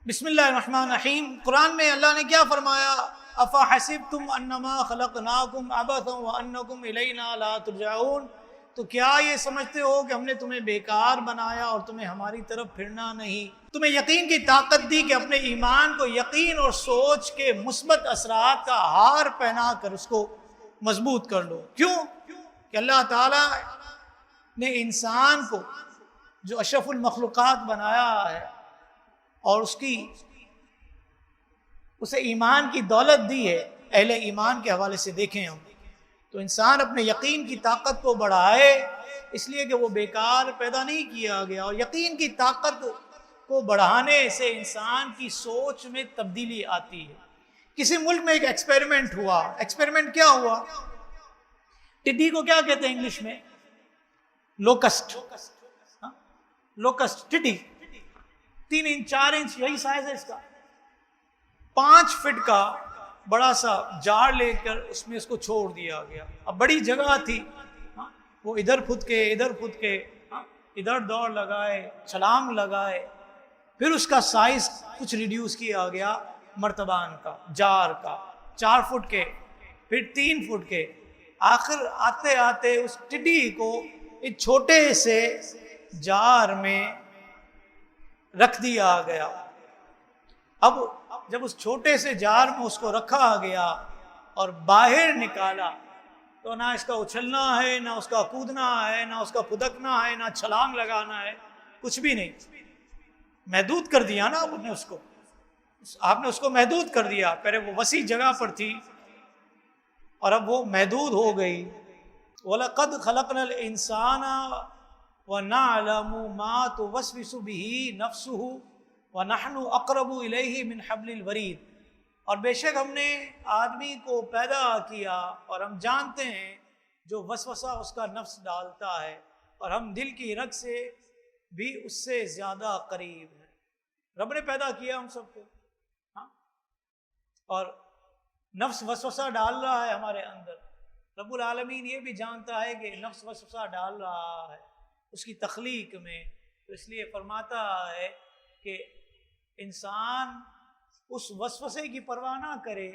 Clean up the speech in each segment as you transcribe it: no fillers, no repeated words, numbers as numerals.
بسم اللہ الرحمن الرحیم۔ قرآن میں اللہ نے کیا فرمایا؟ افحسبتم انما خلقناکم عبثا وانکم الینا لا ترجعون، تو کیا یہ سمجھتے ہو کہ ہم نے تمہیں بیکار بنایا اور تمہیں ہماری طرف پھرنا نہیں؟ تمہیں یقین کی طاقت دی کہ اپنے ایمان کو یقین اور سوچ کے مثبت اثرات کا ہار پہنا کر اس کو مضبوط کر لو۔ کیوں؟ کہ اللہ تعالیٰ نے انسان کو جو اشرف المخلوقات بنایا ہے اور اسے ایمان کی دولت دی ہے، اہل ایمان کے حوالے سے دیکھیں ہم تو انسان اپنے یقین کی طاقت کو بڑھائے، اس لیے کہ وہ بیکار پیدا نہیں کیا گیا، اور یقین کی طاقت کو بڑھانے سے انسان کی سوچ میں تبدیلی آتی ہے۔ کسی ملک میں ایک ایکسپیریمنٹ ہوا۔ ایکسپیریمنٹ کیا ہوا؟ ٹڈی کو کیا کہتے ہیں انگلش میں؟ لوکسٹ۔ لوکسٹ ٹڈی 3 انچ 4 انچ یہی سائز ہے اس کا، 5 فٹ کا بڑا سا جار لے کر اس میں اس کو چھوڑ دیا گیا۔ اب بڑی جگہ تھی، وہ ادھر پھد کے ادھر دوڑ لگائے، چھلانگ لگائے، پھر اس کا سائز کچھ ریڈیوس کیا گیا مرتبان کا، جار کا، 4 فٹ کے، پھر 3 فٹ کے، آخر آتے آتے اس ٹڈی کو ایک چھوٹے سے جار میں رکھ دیا گیا۔ اب جب اس چھوٹے سے جار میں اس کو رکھا گیا اور باہر نکالا تو نہ اس کا اچھلنا ہے، نہ اس کا کودنا ہے، نہ اس کا پھدکنا ہے، نہ چھلانگ لگانا ہے، کچھ بھی نہیں۔ محدود کر دیا نا آپ نے اس کو محدود کر دیا۔ پہلے وہ وسیع جگہ پر تھی اور اب وہ محدود ہو گئی۔ وَلَقَدْ خَلَقْنَا الْإِنسَانَ وَنَعْلَمُ مَا تُوَسْوِسُ بِهِ نَفْسُهُ وَنَحْنُ أَقْرَبُ إِلَيْهِ مِنْ حَبْلِ الْوَرِيدِ، اور بے شک ہم نے آدمی کو پیدا کیا اور ہم جانتے ہیں جو وسوسہ اس کا نفس ڈالتا ہے، اور ہم دل کی رگ سے بھی اس سے زیادہ قریب ہیں۔ رب نے پیدا کیا ہم سب کو، اور نفس وسوسہ ڈال رہا ہے ہمارے اندر۔ رب العالمین یہ بھی جانتا ہے کہ نفس وسوسہ ڈال رہا ہے اس کی تخلیق میں، تو اس لیے فرماتا ہے کہ انسان اس وسوسے کی پرواہ نہ کرے،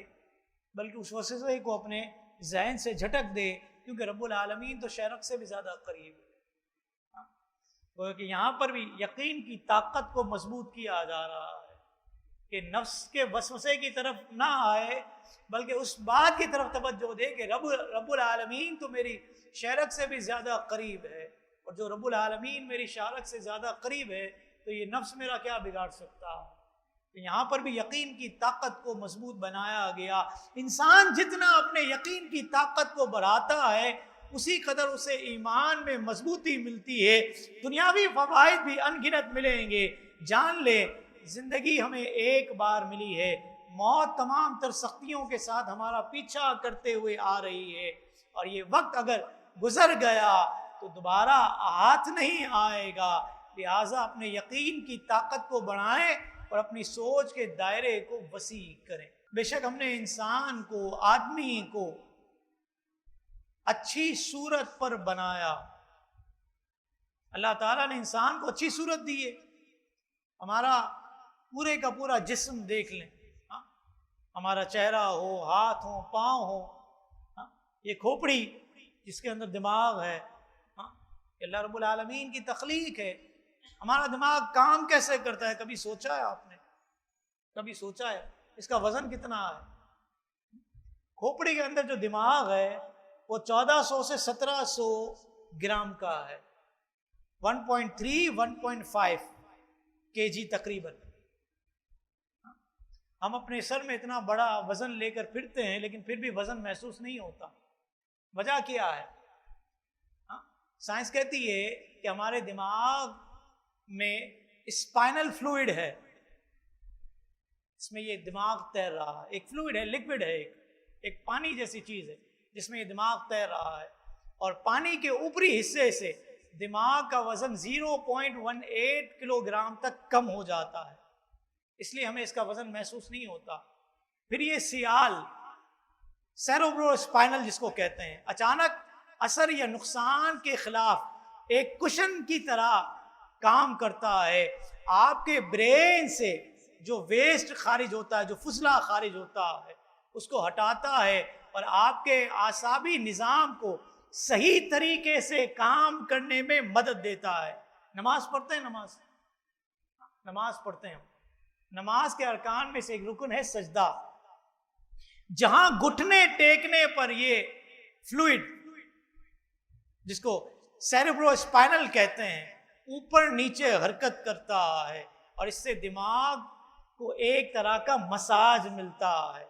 بلکہ اس وسوسے کو اپنے ذہن سے جھٹک دے، کیونکہ رب العالمین تو شرک سے بھی زیادہ قریب ہے۔ کیونکہ یہاں پر بھی یقین کی طاقت کو مضبوط کیا جا رہا ہے کہ نفس کے وسوسے کی طرف نہ آئے، بلکہ اس بات کی طرف توجہ دے کہ رب العالمین تو میری شرک سے بھی زیادہ قریب ہے، اور جو رب العالمین میری شرک سے زیادہ قریب ہے تو یہ نفس میرا کیا بگاڑ سکتا ہے۔ تو یہاں پر بھی یقین کی طاقت کو مضبوط بنایا گیا۔ انسان جتنا اپنے یقین کی طاقت کو بڑھاتا ہے اسی قدر اسے ایمان میں مضبوطی ملتی ہے، دنیاوی فوائد بھی ان گنت ملیں گے۔ جان لے زندگی ہمیں ایک بار ملی ہے، موت تمام تر سختیوں کے ساتھ ہمارا پیچھا کرتے ہوئے آ رہی ہے، اور یہ وقت اگر گزر گیا تو دوبارہ ہاتھ نہیں آئے گا۔ لہٰذا اپنے یقین کی طاقت کو بڑھائیں اور اپنی سوچ کے دائرے کو وسیع کریں۔ بے شک ہم نے انسان کو، آدمی کو اچھی صورت پر بنایا۔ اللہ تعالیٰ نے انسان کو اچھی صورت دی ہے۔ ہمارا پورے کا پورا جسم دیکھ لیں، ہمارا چہرہ ہو، ہاتھ ہو، پاؤں ہو، یہ کھوپڑی جس کے اندر دماغ ہے، اللہ رب العالمین کی تخلیق ہے۔ ہمارا دماغ کام کیسے کرتا ہے کبھی سوچا ہے آپ نے؟ کبھی سوچا ہے اس کا وزن کتنا ہے؟ کھوپڑی کے اندر جو دماغ ہے وہ 1400 سے 1700 گرام کا ہے، 1.3 1.5 kg تقریباً۔ ہم اپنے سر میں اتنا بڑا وزن لے کر پھرتے ہیں لیکن پھر بھی وزن محسوس نہیں ہوتا۔ وجہ کیا ہے؟ سائنس کہتی ہے کہ ہمارے دماغ میں اسپائنل فلوئڈ ہے، اس میں یہ دماغ تیر رہا ہے، ایک فلوئڈ ہے، لکوڈ ہے، ایک پانی جیسی چیز ہے جس میں یہ دماغ تیر رہا ہے، اور پانی کے اوپری حصے سے دماغ کا وزن 0.18 کلو گرام تک کم ہو جاتا ہے، اس لیے ہمیں اس کا وزن محسوس نہیں ہوتا۔ پھر یہ سیال، سیروبرو اسپائنل جس کو کہتے ہیں، اچانک اثر یا نقصان کے خلاف ایک کشن کی طرح کام کرتا ہے، آپ کے برین سے جو ویسٹ خارج ہوتا ہے، جو فضلہ خارج ہوتا ہے، اس کو ہٹاتا ہے اور آپ کے اعصابی نظام کو صحیح طریقے سے کام کرنے میں مدد دیتا ہے۔ نماز پڑھتے ہیں، نماز پڑھتے ہیں۔ نماز کے ارکان میں سے ایک رکن ہے سجدہ، جہاں گھٹنے ٹیکنے پر یہ فلوئڈ، جس کو سیریبرو اسپائنل کہتے ہیں، اوپر نیچے حرکت کرتا ہے اور اس سے دماغ کو ایک طرح کا مساج ملتا ہے،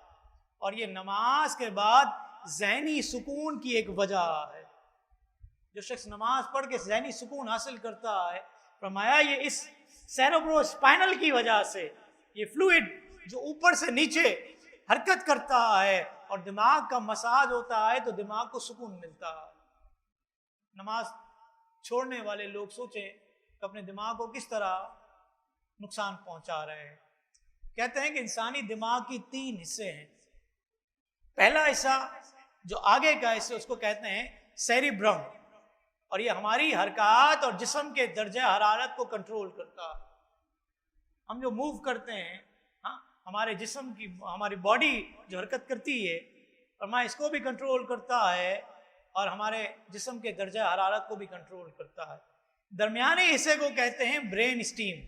اور یہ نماز کے بعد ذہنی سکون کی ایک وجہ ہے۔ جو شخص نماز پڑھ کے ذہنی سکون حاصل کرتا ہے، فرمایا یہ اس سیریبرو اسپائنل کی وجہ سے، یہ فلوئڈ جو اوپر سے نیچے حرکت کرتا ہے اور دماغ کا مساج ہوتا ہے تو دماغ کو سکون ملتا ہے۔ نماز چھوڑنے والے لوگ سوچیں کہ اپنے دماغ کو کس طرح نقصان پہنچا رہے ہیں۔ کہتے ہیں کہ انسانی دماغ کی 3 حصے ہیں۔ پہلا حصہ جو آگے کا حصہ، اس کو کہتے ہیں سیریبرم، اور یہ ہماری حرکات اور جسم کے درجہ حرارت کو کنٹرول کرتا ہے۔ ہم جو موو کرتے ہیں، ہمارے جسم کی، ہماری باڈی جو حرکت کرتی ہے، فرمایا اس کو بھی کنٹرول کرتا ہے اور ہمارے جسم کے درجہ حرارت کو بھی کنٹرول کرتا ہے۔ درمیانی حصے کو کہتے ہیں برین اسٹیم۔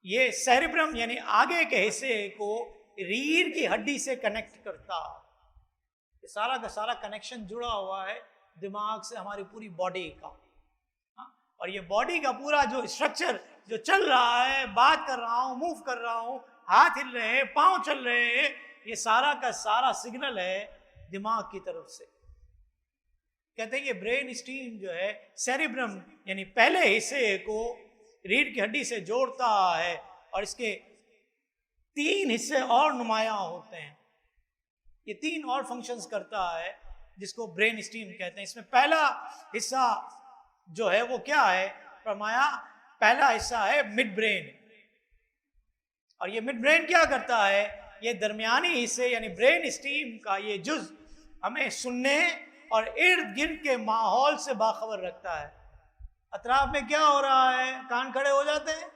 یہ سیریبرم یعنی آگے کے حصے کو ریڑھ کی ہڈی سے کنیکٹ کرتا ہے۔ یہ سارا کا سارا کنیکشن جڑا ہوا ہے دماغ سے ہماری پوری باڈی کا، اور یہ باڈی کا پورا جو اسٹرکچر جو چل رہا ہے، بات کر رہا ہوں، موو کر رہا ہوں، ہاتھ ہل رہے ہیں، پاؤں چل رہے ہیں، یہ سارا کا سارا سگنل ہے دماغ کی طرف سے۔ کہتے ہیں یہ برین اسٹیم جو ہے سیریبرم یعنی پہلے حصے کو ریڑھ کی ہڈی سے جوڑتا ہے، اور اس کے 3 حصے اور نمایاں ہوتے ہیں۔ یہ 3 اور فنکشنز کرتا ہے جس کو برین اسٹیم کہتے ہیں۔ اس میں پہلا حصہ جو ہے وہ کیا ہے؟ فرمایا پہلا حصہ ہے مڈ برین، اور یہ مڈ برین کیا کرتا ہے؟ یہ درمیانی حصے یعنی برین اسٹیم کا یہ جز ہمیں سننے اور ارد گرد کے ماحول سے باخبر رکھتا ہے۔ اطراف میں کیا ہو رہا ہے، کان کھڑے ہو جاتے ہیں،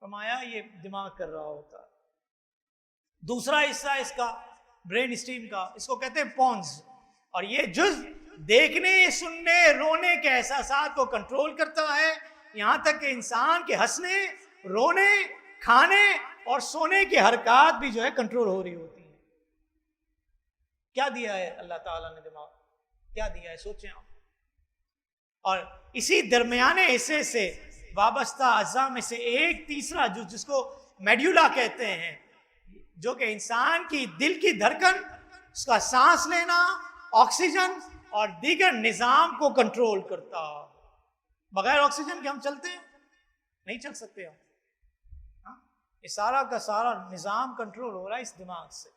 فرمایا یہ دماغ کر رہا ہوتا ہے۔ دوسرا حصہ اس کا برین اسٹیم کا، اس کو کہتے ہیں پونز، اور یہ جز دیکھنے، سننے، رونے کے احساسات کو کنٹرول کرتا ہے، یہاں تک کہ انسان کے ہنسنے، رونے، کھانے اور سونے کی حرکات بھی جو ہے کنٹرول ہو رہی ہوتی ہیں۔ کیا دیا ہے اللہ تعالیٰ نے دماغ، کیا دیا ہے، سوچیں آپ۔ اور اسی درمیانے حصے سے وابستہ اعضاء میں سے ایک تیسرا جس کو میڈیولا کہتے ہیں، جو کہ انسان کی دل کی دھڑکن، اس کا سانس لینا، آکسیجن اور دیگر نظام کو کنٹرول کرتا۔ بغیر آکسیجن کے ہم چلتے ہیں؟ نہیں چل سکتے ہم۔ یہ سارا کا سارا نظام کنٹرول ہو رہا ہے اس دماغ سے۔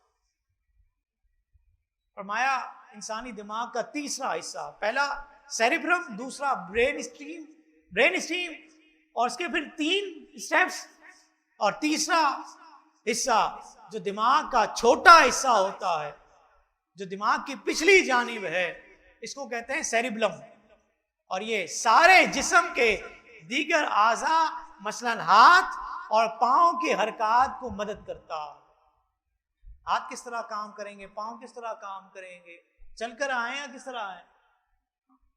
فرمایا انسانی دماغ کا تیسرا حصہ، پہلا سیریبرم، دوسرا برین اسٹیم، اور اس کے پھر 3 اسٹیپس، اور تیسرا حصہ جو دماغ کا چھوٹا حصہ ہوتا ہے، جو دماغ کی پچھلی جانب ہے، اس کو کہتے ہیں سیریبلم، اور یہ سارے جسم کے دیگر اعضاء مثلاً ہاتھ اور پاؤں کی حرکات کو مدد کرتا ہے۔ ہاتھ کس طرح کام کریں گے، پاؤں کس طرح کام کریں گے، چل کر آئیں یا کس طرح آئیں؟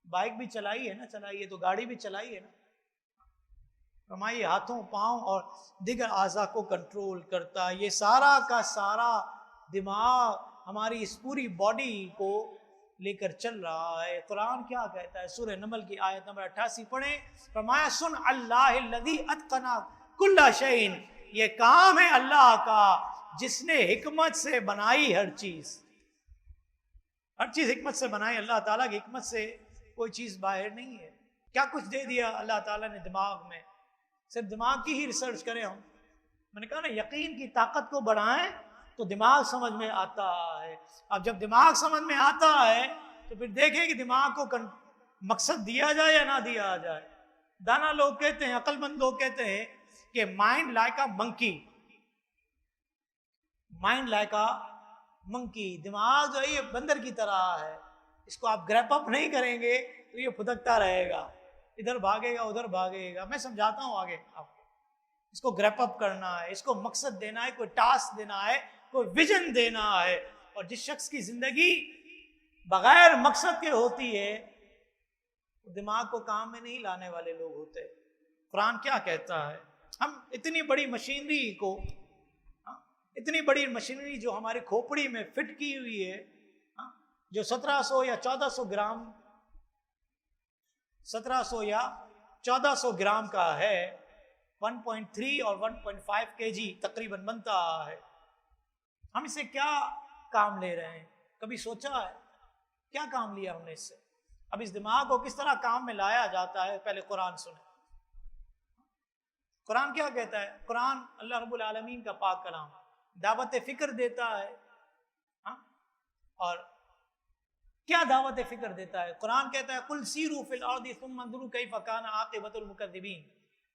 بائک بھی چلائی ہے نا، چلائی ہے تو گاڑی بھی چلائی ہے نا۔ فرمائیے ہاتھوں، پاؤں اور دیگر اعضاء کو کنٹرول کرتا ہے۔ یہ سارا کا سارا دماغ ہماری اس پوری باڈی کو لے کر چل رہا ہے۔ قرآن کیا کہتا ہے؟ سورہ نمل کی آیت نمبر 88 پڑھیں۔ فرمایا سن اللہ الذی اتقن کل شیء، یہ کام ہے اللہ کا جس نے حکمت سے بنائی ہر چیز۔ ہر چیز حکمت سے بنائی، اللہ تعالیٰ کی حکمت سے کوئی چیز باہر نہیں ہے۔ کیا کچھ دے دیا اللہ تعالیٰ نے دماغ میں، صرف دماغ کی ہی ریسرچ کریں ہم۔ میں نے کہا نا یقین کی طاقت کو بڑھائیں تو دماغ سمجھ میں آتا ہے۔ اب جب دماغ سمجھ میں آتا ہے تو پھر دیکھیں کہ دماغ کو مقصد دیا جائے یا نہ دیا جائے۔ دانا لوگ کہتے ہیں، عقل مند لوگ کہتے ہیں کہ mind like a monkey, mind like a monkey, دماغ جو ہے یہ بندر کی طرح ہے، اس کو آپ گریپ اپ نہیں کریں گے تو یہ پھدکتا رہے گا، ادھر بھاگے گا ادھر بھاگے گا۔ میں سمجھاتا ہوں آگے آپ کو۔ اس کو گریپ اپ کرنا ہے، اس کو مقصد دینا ہے، کوئی ٹاسک دینا ہے، کوئی ویژن دینا ہے. اور جس شخص کی زندگی بغیر مقصد کے ہوتی ہے دماغ کو کام میں نہیں لانے والے لوگ ہوتے. قرآن کیا کہتا ہے؟ ہم اتنی بڑی مشینری کو، اتنی بڑی مشینری جو ہماری کھوپڑی میں فٹ کی ہوئی ہے، جو 1700 یا 1400 گرام 1700 یا 1400 گرام کا ہے، 1.3 اور 1.5 kg تقریباً بنتا ہے. ہم اسے کیا کام لے رہے ہیں؟ کبھی سوچا ہے کیا کام لیا ہم نے اس سے؟ اب اس دماغ کو کس طرح کام میں لایا جاتا ہے، پہلے قرآن سنیں. قرآن کیا کہتا ہے؟ قرآن اللہ رب العالمین کا پاک کلام دعوت فکر دیتا ہے. اور کیا دعوت فکر دیتا ہے؟ قرآن کہتا ہے قل سیروا فی الارض ثم انظروا کیف کان عاقبۃ المکذبین.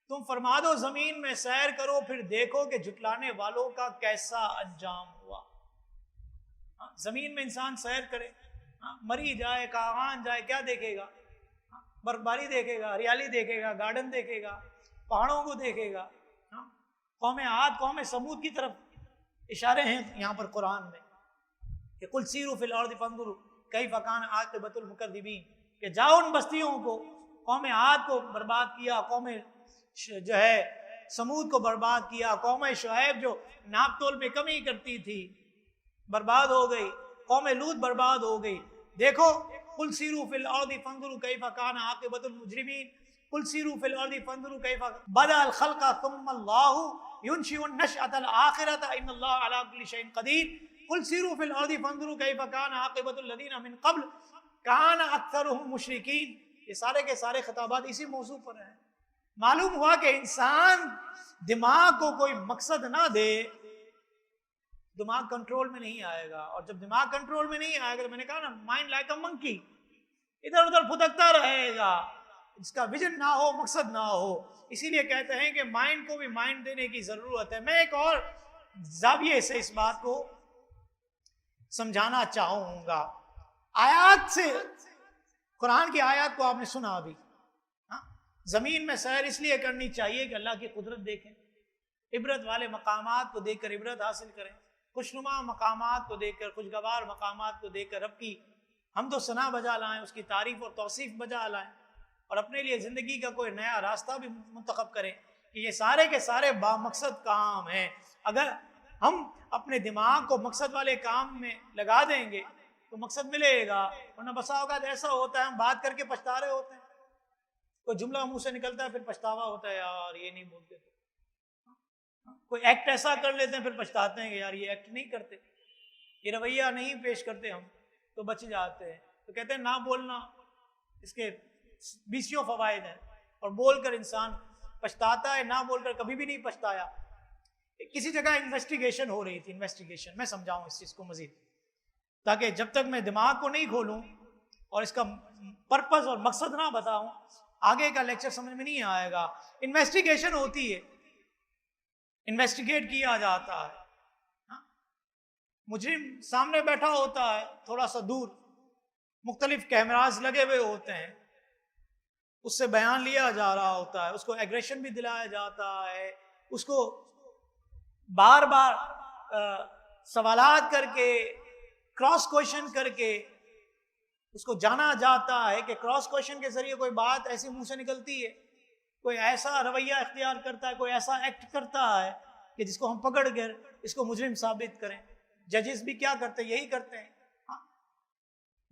تم فرما دو زمین میں سیر کرو پھر دیکھو کہ جھٹلانے والوں کا کیسا انجام ہوا. زمین میں انسان سیر کرے، مری جائے، کاغان جائے، کیا دیکھے گا؟ برفباری دیکھے گا، ہریالی دیکھے گا، گارڈن دیکھے گا، پہاڑوں کو دیکھے گا. قوم عاد، قوم سمود کی طرف اشارے ہیں یہاں پر قرآن میں کہ قل سیروا فی الارض فانظروا کیف کان عاقبۃ المکذبین، کہ جاؤ ان بستیوں کو، قوم عاد کو برباد کیا، قوم جو ہے سمود کو برباد کیا، قوم شعیب جو ناپ تول میں کمی کرتی تھی برباد ہو گئی، قوم لوط برباد ہو گئی. دیکھو قل سیروا فی الارض فانظروا کیف کان عاقبۃ المجرمین، قل سیروا فی الارض فانظروا کیف بدأ الخلق ثم اللہ ينشئ النشأة الآخرة ان اللہ علی کل شیء قدیر. قل سیروا فی الارض فانظروا کیف کان عاقبۃ الذین من قبل کان اکثرهم مشرکین. یہ سارے کے سارے خطابات اسی موضوع پر ہیں. معلوم ہوا کہ انسان دماغ کو کوئی مقصد نہ دے دماغ کنٹرول میں نہیں آئے گا. اور جب دماغ کنٹرول میں نہیں آئے گا تو میں نے کہا نا مائنڈ لائک اے منکی، ادھر ادھر پھدکتا رہے گا، اس کا ویژن نہ ہو، مقصد نہ ہو. اسی لیے کہتے ہیں کہ مائنڈ کو بھی مائنڈ دینے کی ضرورت ہے. میں ایک اور زاویے سے اس بات کو سمجھانا چاہوں گا. آیات سے، قرآن کی آیات کو آپ نے سنا ابھی. زمین میں سیر اس لیے کرنی چاہیے کہ اللہ کی قدرت دیکھیں، عبرت والے مقامات کو دیکھ کر عبرت حاصل کریں، خوشنما مقامات کو دیکھ کر، خوشگوار مقامات کو دیکھ کر رب کی حمد و ثنا بجا لائیں، اس کی تعریف اور توصیف بجا لائیں، اور اپنے لیے زندگی کا کوئی نیا راستہ بھی منتخب کریں. کہ یہ سارے کے سارے بامقصد کام ہیں. اگر ہم اپنے دماغ کو مقصد والے کام میں لگا دیں گے تو مقصد ملے گا، ورنہ بسا اوقات ایسا ہوتا ہے ہم بات کر کے پچھتا رہے ہوتے ہیں، کوئی جملہ منہ سے نکلتا ہے پھر پچھتاوا ہوتا ہے یار یہ نہیں بولتے تھے، کوئی ایکٹ ایسا کر لیتے ہیں پھر پچھتاتے ہیں کہ یار یہ ایکٹ نہیں کرتے، یہ رویہ نہیں پیش کرتے ہم تو بچ جاتے ہیں. تو کہتے ہیں نہ بولنا اس کے 20 فوائد ہیں، اور بول کر انسان پچھتاتا ہے، نہ بول کر کبھی بھی نہیں پچھتایا. کسی جگہ انویسٹیگیشن ہو رہی تھی، انویسٹیگیشن میں سمجھاؤں اس چیز کو مزید، تاکہ جب تک میں دماغ کو نہیں کھولوں اور اس کا پرپز اور مقصد نہ بتاؤں آگے کا لیکچر سمجھ میں نہیں آئے گا. انویسٹیگیشن ہوتی ہے، انویسٹیگیٹ کیا جاتا ہے، مجرم سامنے بیٹھا ہوتا ہے تھوڑا سا دور، مختلف کیمراز لگے ہوئے ہوتے ہیں، اس سے بیان لیا جا رہا ہوتا ہے، اس کو ایگریشن بھی دلایا جاتا ہے، اس کو بار بار سوالات کر کے، کراس کوشچن کر کے اس کو جانا جاتا ہے کہ کراس کوشچن کے ذریعے کوئی بات ایسی منہ سے نکلتی ہے، کوئی ایسا رویہ اختیار کرتا ہے، کوئی ایسا ایکٹ کرتا ہے کہ جس کو ہم پکڑ کر اس کو مجرم ثابت کریں. ججز بھی کیا کرتے ہیں؟ یہی کرتے ہیں.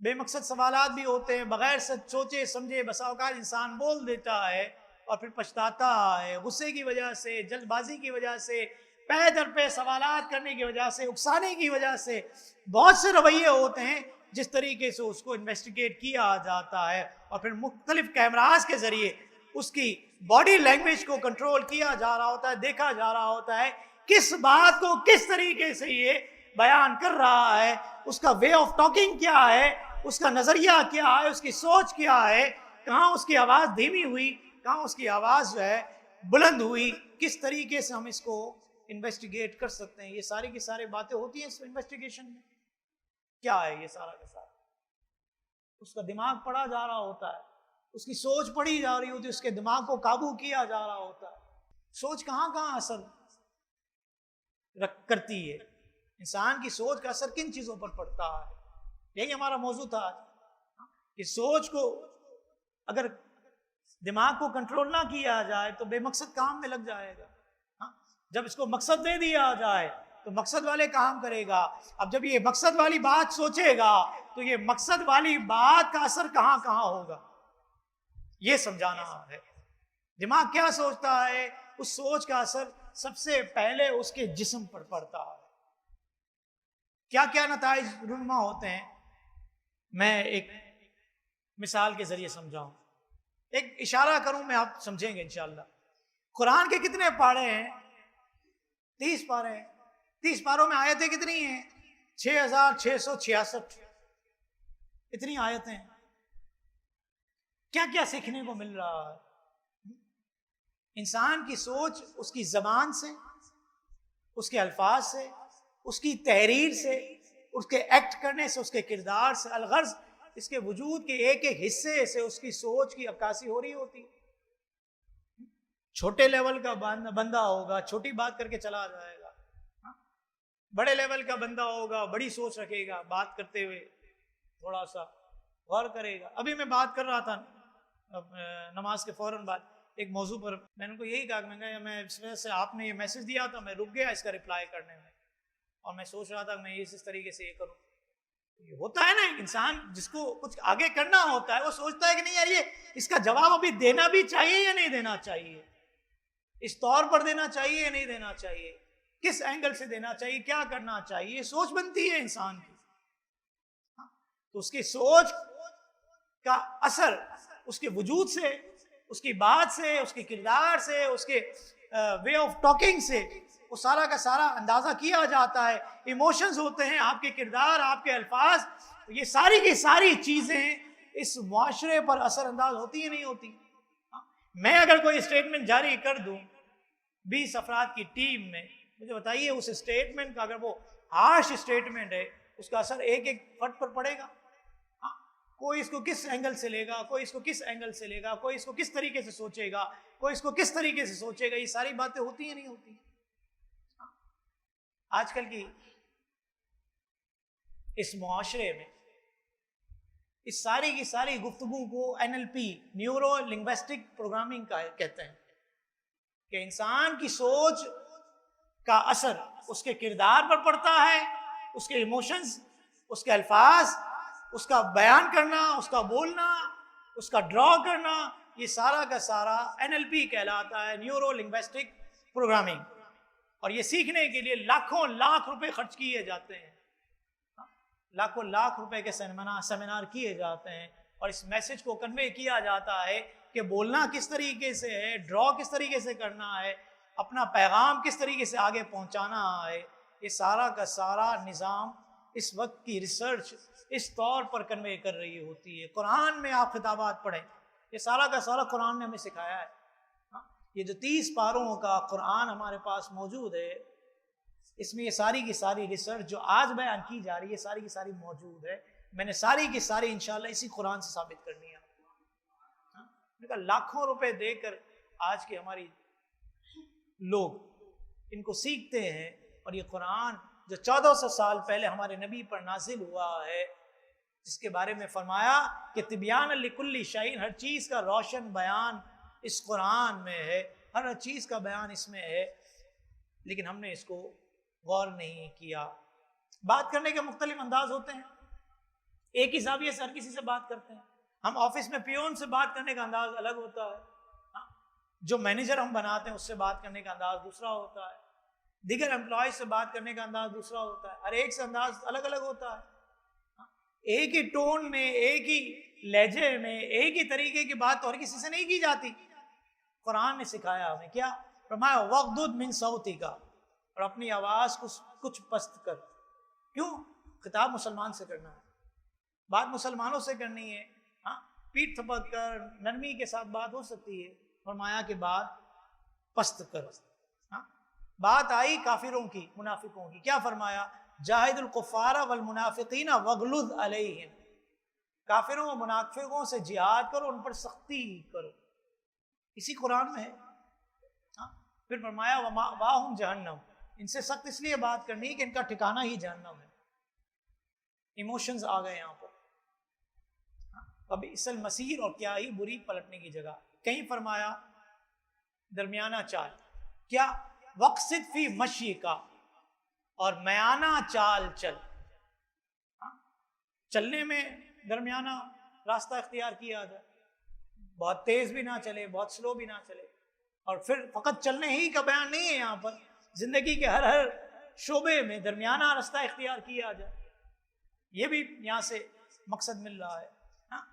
بے مقصد سوالات بھی ہوتے ہیں، بغیر سوچے سمجھے بسا اوقات انسان بول دیتا ہے اور پھر پچھتاتا ہے، غصے کی وجہ سے، جلد بازی کی وجہ سے، پے در پہ سوالات کرنے کی وجہ سے، اکسانے کی وجہ سے. بہت سے رویے ہوتے ہیں جس طریقے سے اس کو انویسٹیگیٹ کیا جاتا ہے، اور پھر مختلف کیمراز کے ذریعے اس کی باڈی لینگویج کو کنٹرول کیا جا رہا ہوتا ہے، دیکھا جا رہا ہوتا ہے کس بات کو کس طریقے سے یہ بیان کر رہا ہے، اس کا وے آف ٹاکنگ کیا ہے، اس کا نظریہ کیا ہے، اس کی سوچ کیا ہے، کہاں اس کی آواز دھیمی ہوئی، کہاں اس کی آواز جو ہے بلند ہوئی، کس طریقے سے ہم اس کو انویسٹیگیٹ کر سکتے ہیں. یہ ساری کی ساری باتیں ہوتی ہیں اس انویسٹیگیشن میں. کیا ہے یہ سارا کا سارا؟ اس کا دماغ پڑھا جا رہا ہوتا ہے، اس کی سوچ پڑھی جا رہی ہوتی ہے، اس کے دماغ کو قابو کیا جا رہا ہوتا ہے. سوچ کہاں کہاں اثر کرتی ہے، انسان کی سوچ کا اثر کن چیزوں پر پڑتا ہے. یہی ہمارا موضوع تھا آج کہ سوچ کو اگر دماغ کو کنٹرول نہ کیا جائے تو بے مقصد کام میں لگ جائے گا. جب اس کو مقصد دے دیا جائے تو مقصد والے کام کرے گا. اب جب یہ مقصد والی بات سوچے گا تو یہ مقصد والی بات کا اثر کہاں کہاں ہوگا، یہ سمجھانا ہے. دماغ کیا سوچتا ہے، اس سوچ کا اثر سب سے پہلے اس کے جسم پر پڑتا ہے. کیا کیا نتائج رونما ہوتے ہیں، میں ایک مثال کے ذریعے سمجھاؤں، ایک اشارہ کروں، میں آپ سمجھیں گے انشاءاللہ. قرآن کے کتنے پارے ہیں؟ 30 پارے ہیں. 30 پاروں میں آیتیں کتنی ہیں؟ 6666. اتنی آیتیں. کیا کیا سیکھنے کو مل رہا ہے؟ انسان کی سوچ اس کی زبان سے، اس کے الفاظ سے، اس کی تحریر سے، اس کے ایکٹ کرنے سے، اس کے کردار سے، الغرض اس کے وجود کے ایک ایک حصے سے اس کی سوچ کی عکاسی ہو رہی ہوتی. چھوٹے لیول کا بندہ ہوگا چھوٹی بات کر کے چلا جائے گا، بڑے لیول کا بندہ ہوگا بڑی سوچ رکھے گا، بات کرتے ہوئے تھوڑا سا غور کرے گا. ابھی میں بات کر رہا تھا نماز کے فوراً بعد ایک موضوع پر، میں نے کو یہی کہا کہ میں اس وجہ سے آپ نے یہ میسج دیا تھا، میں رک گیا اس کا رپلائی کرنے میں، اور میں سوچ رہا تھا کہ میں اس طریقے سے یہ کروں. یہ ہوتا ہے نا، انسان جس کو کچھ آگے کرنا ہوتا ہے وہ سوچتا ہے کہ نہیں یار یہ اس کا جواب ابھی دینا بھی چاہیے یا نہیں دینا چاہیے، اس طور پر دینا چاہیے یا نہیں دینا چاہیے، کس اینگل سے دینا چاہیے، کیا کرنا چاہیے. یہ سوچ بنتی ہے انسان کی. تو اس کی سوچ کا اثر اس کے وجود سے، اس کی بات سے، اس کے کردار سے، اس کے وے آف ٹاکنگ سے وہ سارا کا سارا اندازہ کیا جاتا ہے. ایموشنز ہوتے ہیں، آپ کے کردار، آپ کے الفاظ، یہ ساری کی ساری چیزیں اس معاشرے پر اثر انداز ہوتی ہیں نہیں ہوتی. میں اگر کوئی اسٹیٹمنٹ جاری کر دوں 20 افراد کی ٹیم میں، مجھے بتائیے اس اسٹیٹمنٹ کا اگر وہ ہارش اسٹیٹمنٹ ہے اس کا اثر ایک ایک فرد پر پڑے گا. کوئی اس کو کس اینگل سے لے گا، کوئی اس کو کس اینگل سے لے گا، کوئی اس کو کس طریقے سے سوچے گا، کوئی اس کو کس طریقے سے سوچے گا. یہ ساری باتیں ہوتی ہیں نہیں ہوتی. آج کل کی اس معاشرے میں اس ساری کی ساری گفتگو کو NLP نیورو لنگوسٹک پروگرامنگ کا کہتے ہیں کہ انسان کی سوچ کا اثر اس کے کردار پر پڑتا ہے، اس کے ایموشنز، اس کے الفاظ، اس کا بیان کرنا، اس کا بولنا، اس کا ڈرا کرنا، یہ سارا کا سارا NLP کہلاتا ہے، نیورو لنگوسٹک پروگرامنگ. اور یہ سیکھنے کے لیے لاکھوں لاکھ روپے خرچ کیے جاتے ہیں، لاکھوں لاکھ روپے کے سیمینار کیے جاتے ہیں، اور اس میسج کو کنوے کیا جاتا ہے کہ بولنا کس طریقے سے ہے، ڈرا کس طریقے سے کرنا ہے، اپنا پیغام کس طریقے سے آگے پہنچانا ہے. یہ سارا کا سارا نظام اس وقت کی ریسرچ اس طور پر کنوے کر رہی ہوتی ہے. قرآن میں آپ خطابات پڑھیں، یہ سارا کا سارا قرآن نے ہمیں سکھایا ہے. یہ جو 30 پاروں کا قرآن ہمارے پاس موجود ہے، اس میں یہ ساری کی ساری ریسرچ جو آج بیان کی جا رہی ہے ساری کی ساری موجود ہے. میں نے ساری کی ساری انشاءاللہ اسی قرآن سے ثابت کرنی ہے. میں کہا لاکھوں روپے دے کر آج کے ہماری لوگ ان کو سیکھتے ہیں، اور یہ قرآن جو 1400 سال پہلے ہمارے نبی پر نازل ہوا ہے، جس کے بارے میں فرمایا کہ تبیان لکل شیء، ہر چیز کا روشن بیان اس قرآن میں ہے، ہر چیز کا بیان اس میں ہے، لیکن ہم نے اس کو غور نہیں کیا. بات کرنے کے مختلف انداز ہوتے ہیں، ایک ہی زاویے سے ہر کسی سے بات کرتے ہیں. ہم آفس میں پیون سے بات کرنے کا انداز الگ ہوتا ہے، جو مینیجر ہم بناتے ہیں اس سے بات کرنے کا انداز دوسرا ہوتا ہے، دیگر امپلائیز سے بات کرنے کا انداز دوسرا ہوتا ہے. ہر ایک سے انداز الگ الگ ہوتا ہے. ایک ہی ٹون میں، ایک ہی لہجے میں، ایک ہی طریقے کی بات اور کسی سے نہیں کی جاتی. قرآن نے سکھایا ہمیں کیا؟ فرمایا وَغْضُضْ مِن صَوْتِكَ، اور اپنی آواز کو کچھ پست کر. کیوں؟ خطاب مسلمان سے کرنا ہے، بات مسلمانوں سے کرنی ہے. پیٹ تھپک کر نرمی کے ساتھ بات ہو سکتی ہے. فرمایا کہ بات پست کر. بات آئی کافروں کی، منافقوں کی، کیا فرمایا؟ جاہد الکفار والمنافقین واغلظ علیہم، کافروں و منافقوں سے جہاد کرو، ان پر سختی کرو. اسی قرآن میں ہے. پھر فرمایا وَمَأْوَاهُمْ جہنم، ان سے سخت اس لیے بات کرنی کہ ان کا ٹھکانہ ہی جہنم ہے۔ ایموشنز آ گئے یہاں پر، وَبِئْسَ الْمَصِيرُ، اور کیا ہی بری پلٹنے کی جگہ۔ کہیں فرمایا درمیانہ چال، کیا وَقْصِدْ فِي مَشْيِكَ، اور میانہ چال چل، چلنے میں درمیانہ راستہ اختیار کیا جائے، بہت تیز بھی نہ چلے بہت سلو بھی نہ چلے۔ اور پھر فقط چلنے ہی کا بیان نہیں ہے یہاں پر، زندگی کے ہر شعبے میں درمیانہ راستہ اختیار کیا جائے، یہ بھی یہاں سے مقصد مل رہا ہے۔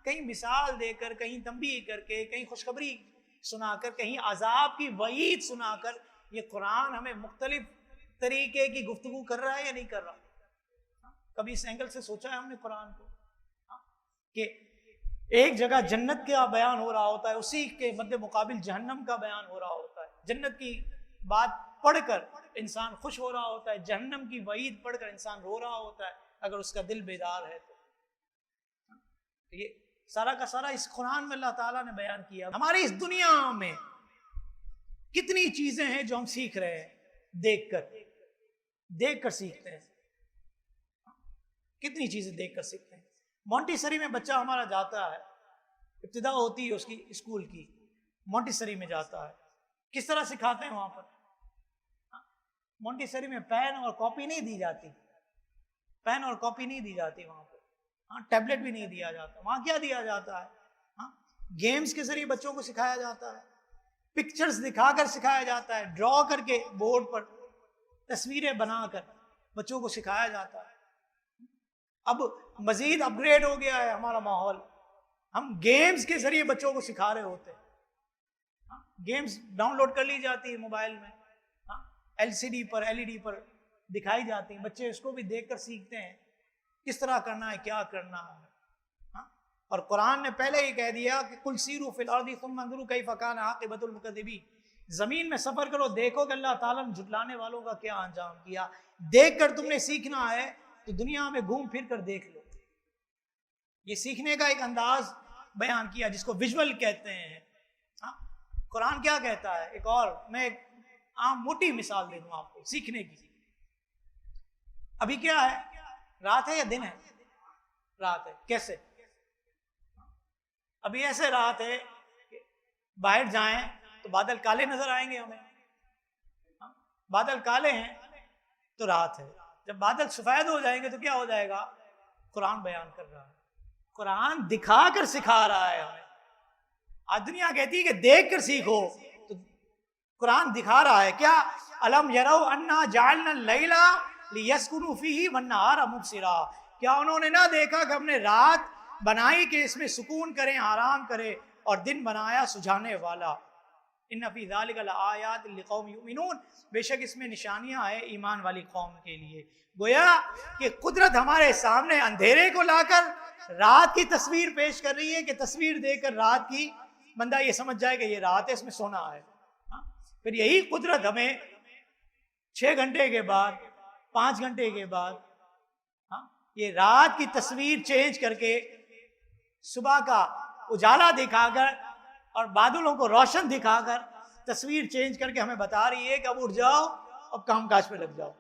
کہیں مثال دے کر، کہیں تنبیہ کر کے، کہیں خوشخبری سنا کر، کہیں عذاب کی وعید سنا کر، یہ قرآن ہمیں مختلف طریقے کی گفتگو کر رہا ہے یا نہیں کر رہا؟ کبھی اس اینگل سے سوچا ہے ہم نے قرآن کو کہ ایک جگہ جنت کا بیان ہو رہا ہوتا ہے، اسی کے مد مقابل جہنم کا بیان ہو رہا ہوتا ہے، جنت کی بات پڑھ کر انسان خوش ہو رہا ہوتا ہے، جہنم کی وعید پڑھ کر انسان رو رہا ہوتا ہے اگر اس کا دل بیدار ہے تو۔ یہ سارا کا سارا اس قرآن میں اللہ تعالیٰ نے بیان کیا۔ ہماری اس دنیا میں کتنی چیزیں ہیں جو ہم سیکھ رہے ہیں، دیکھ کر سیکھتے ہیں، کتنی چیزیں دیکھ کر سیکھتے ہیں۔ مونٹیسری میں بچہ ہمارا جاتا ہے، ابتدا ہوتی ہے اس کی اسکول کی، مونٹیسری میں جاتا ہے، کس طرح سکھاتے ہیں وہاں پر؟ مونٹیسری میں پین اور کاپی نہیں دی جاتی، پین اور کاپی نہیں دی جاتی وہاں پر، ٹیبلٹ بھی نہیں دیا جاتا۔ وہاں کیا دیا جاتا ہے؟ گیمز کے ذریعے بچوں کو سکھایا جاتا ہے، پکچرز دکھا کر سکھایا جاتا ہے، ڈرا کر کے بورڈ پر تصویریں بنا کر بچوں کو سکھایا جاتا ہے۔ اب مزید اپ گریڈ ہو گیا ہے ہمارا ماحول، ہم گیمز کے ذریعے بچوں کو سکھا رہے ہوتے ہیں، گیمز ڈاؤن لوڈ کر لی جاتی ہے موبائل میں، LCD پر LED پر دکھائی جاتی ہیں، بچے اس کو بھی دیکھ کر سیکھتے ہیں کس طرح کرنا ہے، کیا کرنا ہے۔ اور قرآن نے پہلے ہی کہہ دیا کہ قُلْ سِیرُوا فِی الْأَرْضِ ثُمَّ انظُرُوا کَیْفَ کَانَ عَاقِبَةُ الْمُکَذِّبِینَ، زمین میں سفر کرو، دیکھو کہ اللہ تعالیٰ نے جھٹلانے والوں کا کیا انجام کیا۔ دیکھ کر تم نے سیکھنا ہے تو دنیا میں گھوم پھر کر دیکھ لو۔ یہ سیکھنے کا ایک انداز بیان کیا جس کو ویژول کہتے ہیں۔ قرآن کیا کہتا ہے؟ ایک اور میں ایک عام موٹی مثال دے دوں آپ کو سیکھنے کی۔ ابھی کیا ہے؟ رات ہے یا دن ہے؟ رات ہے۔ کیسے؟ ابھی ایسے رات ہے کہ باہر جائیں تو بادل کالے نظر آئیں گے ہمیں، بادل کالے ہیں تو رات ہے، جب بادل سفید ہو جائیں گے تو کیا ہو جائے گا؟ قرآن بیان کر رہا ہے، قرآن دکھا کر سکھا رہا ہے ہمیں۔ آج دنیا کہتی ہے کہ دیکھ کر سیکھو، تو قرآن دکھا رہا ہے کیا؟ الم یروا انا جعلنا اللیل لیسکنوا فیہ والنہار مبصرا، کیا انہوں نے نہ دیکھا کہ ہم نے رات بنائی کہ اس میں سکون کریں، آرام کرے، اور دن بنایا سجھانے والا۔ ان فی ذلک لآیات لقوم یؤمنون، بے شک اس میں نشانیاں ہیں ایمان والی قوم کے لیے۔ گویا کہ قدرت ہمارے سامنے اندھیرے کو لا کر رات کی تصویر پیش کر رہی ہے کہ تصویر دے کر رات کی بندہ یہ سمجھ جائے کہ یہ رات ہے، اس میں سونا ہے۔ پھر یہی قدرت ہمیں 6 گھنٹے کے بعد، 5 گھنٹے کے بعد یہ رات کی تصویر چینج کر کے صبح کا اجالا دکھا کر اور بادلوں کو روشن دکھا کر تصویر چینج کر کے ہمیں بتا رہی ہے کہ اب اٹھ جاؤ، اب کام کاج پہ لگ جاؤ۔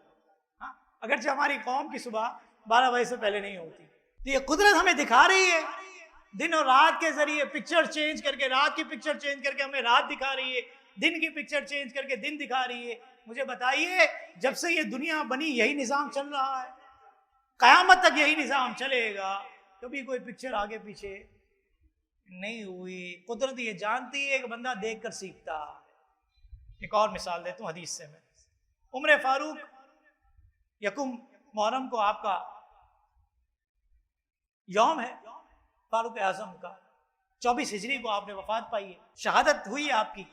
اگرچہ ہماری قوم کی صبح 12 بجے سے پہلے نہیں ہوتی، تو یہ قدرت ہمیں دکھا رہی ہے دن اور رات کے ذریعے، پکچر چینج کر کے، رات کی پکچر چینج کر کے ہمیں رات دکھا رہی ہے، دن کی پکچر چینج کر کے دن دکھا رہی ہے۔ مجھے بتائیے جب سے یہ دنیا بنی یہی نظام چل رہا ہے، قیامت تک یہی نظام چلے گا، کبھی کوئی پکچر آگے پیچھے نہیں ہوئی۔ قدرت یہ جانتی ہے کہ بندہ دیکھ کر سیکھتا ہے۔ ایک اور مثال دیتا ہوں حدیث سے میں۔ عمر فاروق 1 محرم کو آپ کا یوم ہے، فاروق اعظم کا 24 ہجری کو آپ نے وفات پائی ہے، شہادت ہوئی ہے آپ کی۔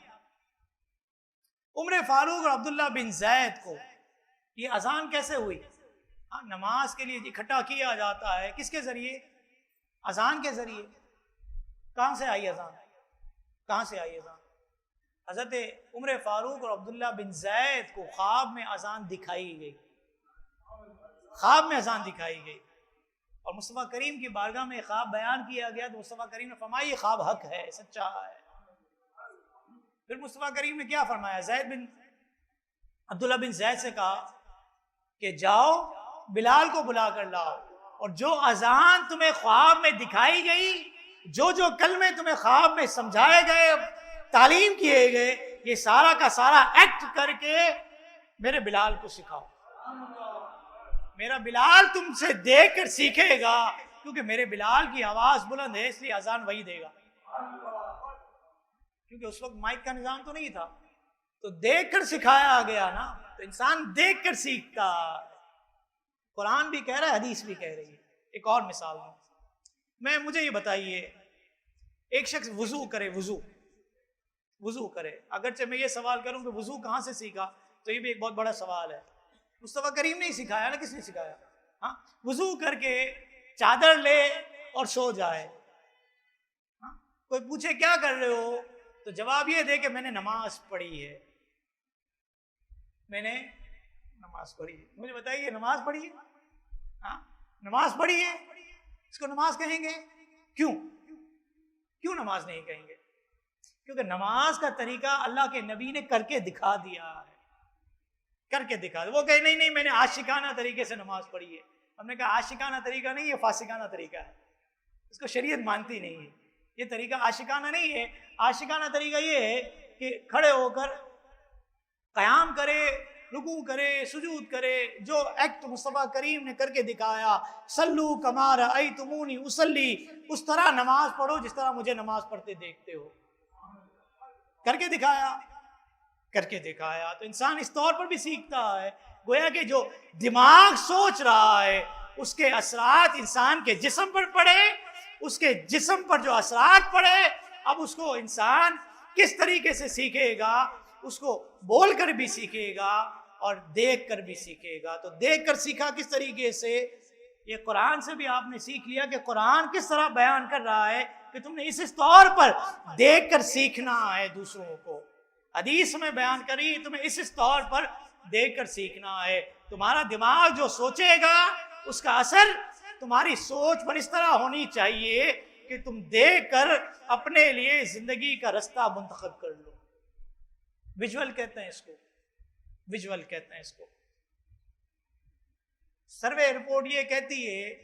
عمر فاروق اور عبداللہ بن زید کو یہ اذان کیسے ہوئی؟ نماز کے لیے اکٹھا کیا جاتا ہے، کس کے ذریعے؟ اذان کے ذریعے۔ کہاں سے آئی اذان؟ کہاں سے آئی اذان؟ حضرت عمر فاروق اور عبداللہ بن زید کو خواب میں اذان دکھائی گئی، خواب میں اذان دکھائی گئی، اور مصطفیٰ کریم کی بارگاہ میں خواب بیان کیا گیا تو مصطفیٰ کریم نے فرمایا یہ خواب حق ہے، سچا ہے۔ پھر مصطفیٰ کریم نے کیا فرمایا؟ زید بن عبداللہ بن زید سے کہا کہ جاؤ بلال کو بلا کر لاؤ، اور جو اذان تمہیں خواب میں دکھائی گئی، جو جو کلمے تمہیں خواب میں سمجھائے گئے، تعلیم کیے گئے، یہ سارا کا سارا ایکٹ کر کے میرے بلال کو سکھاؤ۔ میرا بلال تم سے دیکھ کر سیکھے گا، کیونکہ میرے بلال کی آواز بلند ہے، اس لیے اذان وہی دے گا، کیونکہ اس وقت مائک کا نظام تو نہیں تھا، تو دیکھ کر سکھایا گیا نا، تو انسان دیکھ کر سیکھتا ہے۔ قرآن بھی کہہ رہا ہے، حدیث بھی کہہ رہی ہے۔ ایک اور مثال دوں، مجھے یہ بتائیے، ایک شخص وضو کرے، وضو کرے، اگرچہ میں یہ سوال کروں کہ وضو کہاں سے سیکھا، تو یہ بھی ایک بہت بڑا سوال ہے۔ مصطفیٰ کریم نے سکھایا نا، کس نے سکھایا؟ ہاں، وضو کر کے چادر لے اور سو جائے۔ کوئی پوچھے کیا کر رہے ہو، تو جواب یہ دے کہ میں نے نماز پڑھی ہے، میں نے نماز پڑھی ہے۔ مجھے بتائیے، نماز پڑھی ہے؟ ہاں، نماز پڑھی ہے، اس کو نماز کہیں گے؟ کیوں نماز نہیں کہیں گے؟ کیونکہ نماز کا طریقہ اللہ کے نبی نے کر کے دکھا دیا ہے، کر کے دکھا دیا۔ وہ کہے نہیں میں نے عاشقانہ طریقے سے نماز پڑھی ہے۔ ہم نے کہا عاشقانہ طریقہ نہیں، یہ فاسقانہ طریقہ ہے، اس کو شریعت مانتی نہیں ہے۔ یہ طریقہ عاشقانہ نہیں ہے۔ عاشقانہ طریقہ یہ ہے کہ کھڑے ہو کر قیام کرے، رکوع کرے، سجود کرے، جو ایکٹ مصطفیٰ کریم نے کر کے دکھایا، صلو کما رأیتمونی اصلی، اس طرح نماز پڑھو جس طرح مجھے نماز پڑھتے دیکھتے ہو، کر کے دکھایا۔ تو انسان اس طور پر بھی سیکھتا ہے، گویا کہ جو دماغ سوچ رہا ہے اس کے اثرات انسان کے جسم پر پڑے، اس کے جسم پر جو اثرات پڑے، اب اس کو انسان کس طریقے سے سیکھے گا، اس کو بول کر بھی سیکھے گا اور دیکھ کر بھی سیکھے گا۔ تو دیکھ کر سیکھا کس طریقے سے؟ یہ قرآن سے بھی آپ نے سیکھ لیا کہ قرآن کس طرح بیان کر رہا ہے کہ تم نے اس طور پر دیکھ کر سیکھنا ہے دوسروں کو۔ حدیث میں بیان کری تمہیں اس طور پر دیکھ کر سیکھنا ہے۔ تمہارا دماغ جو سوچے گا اس کا اثر تمہاری سوچ پر اس طرح ہونی چاہیے کہ تم دیکھ کر اپنے لیے زندگی کا رستہ منتخب کر لو۔ ویژول کہتے ہیں اس کو، ویژول کہتے ہیں اس کو۔ سروے رپورٹ یہ کہتی ہے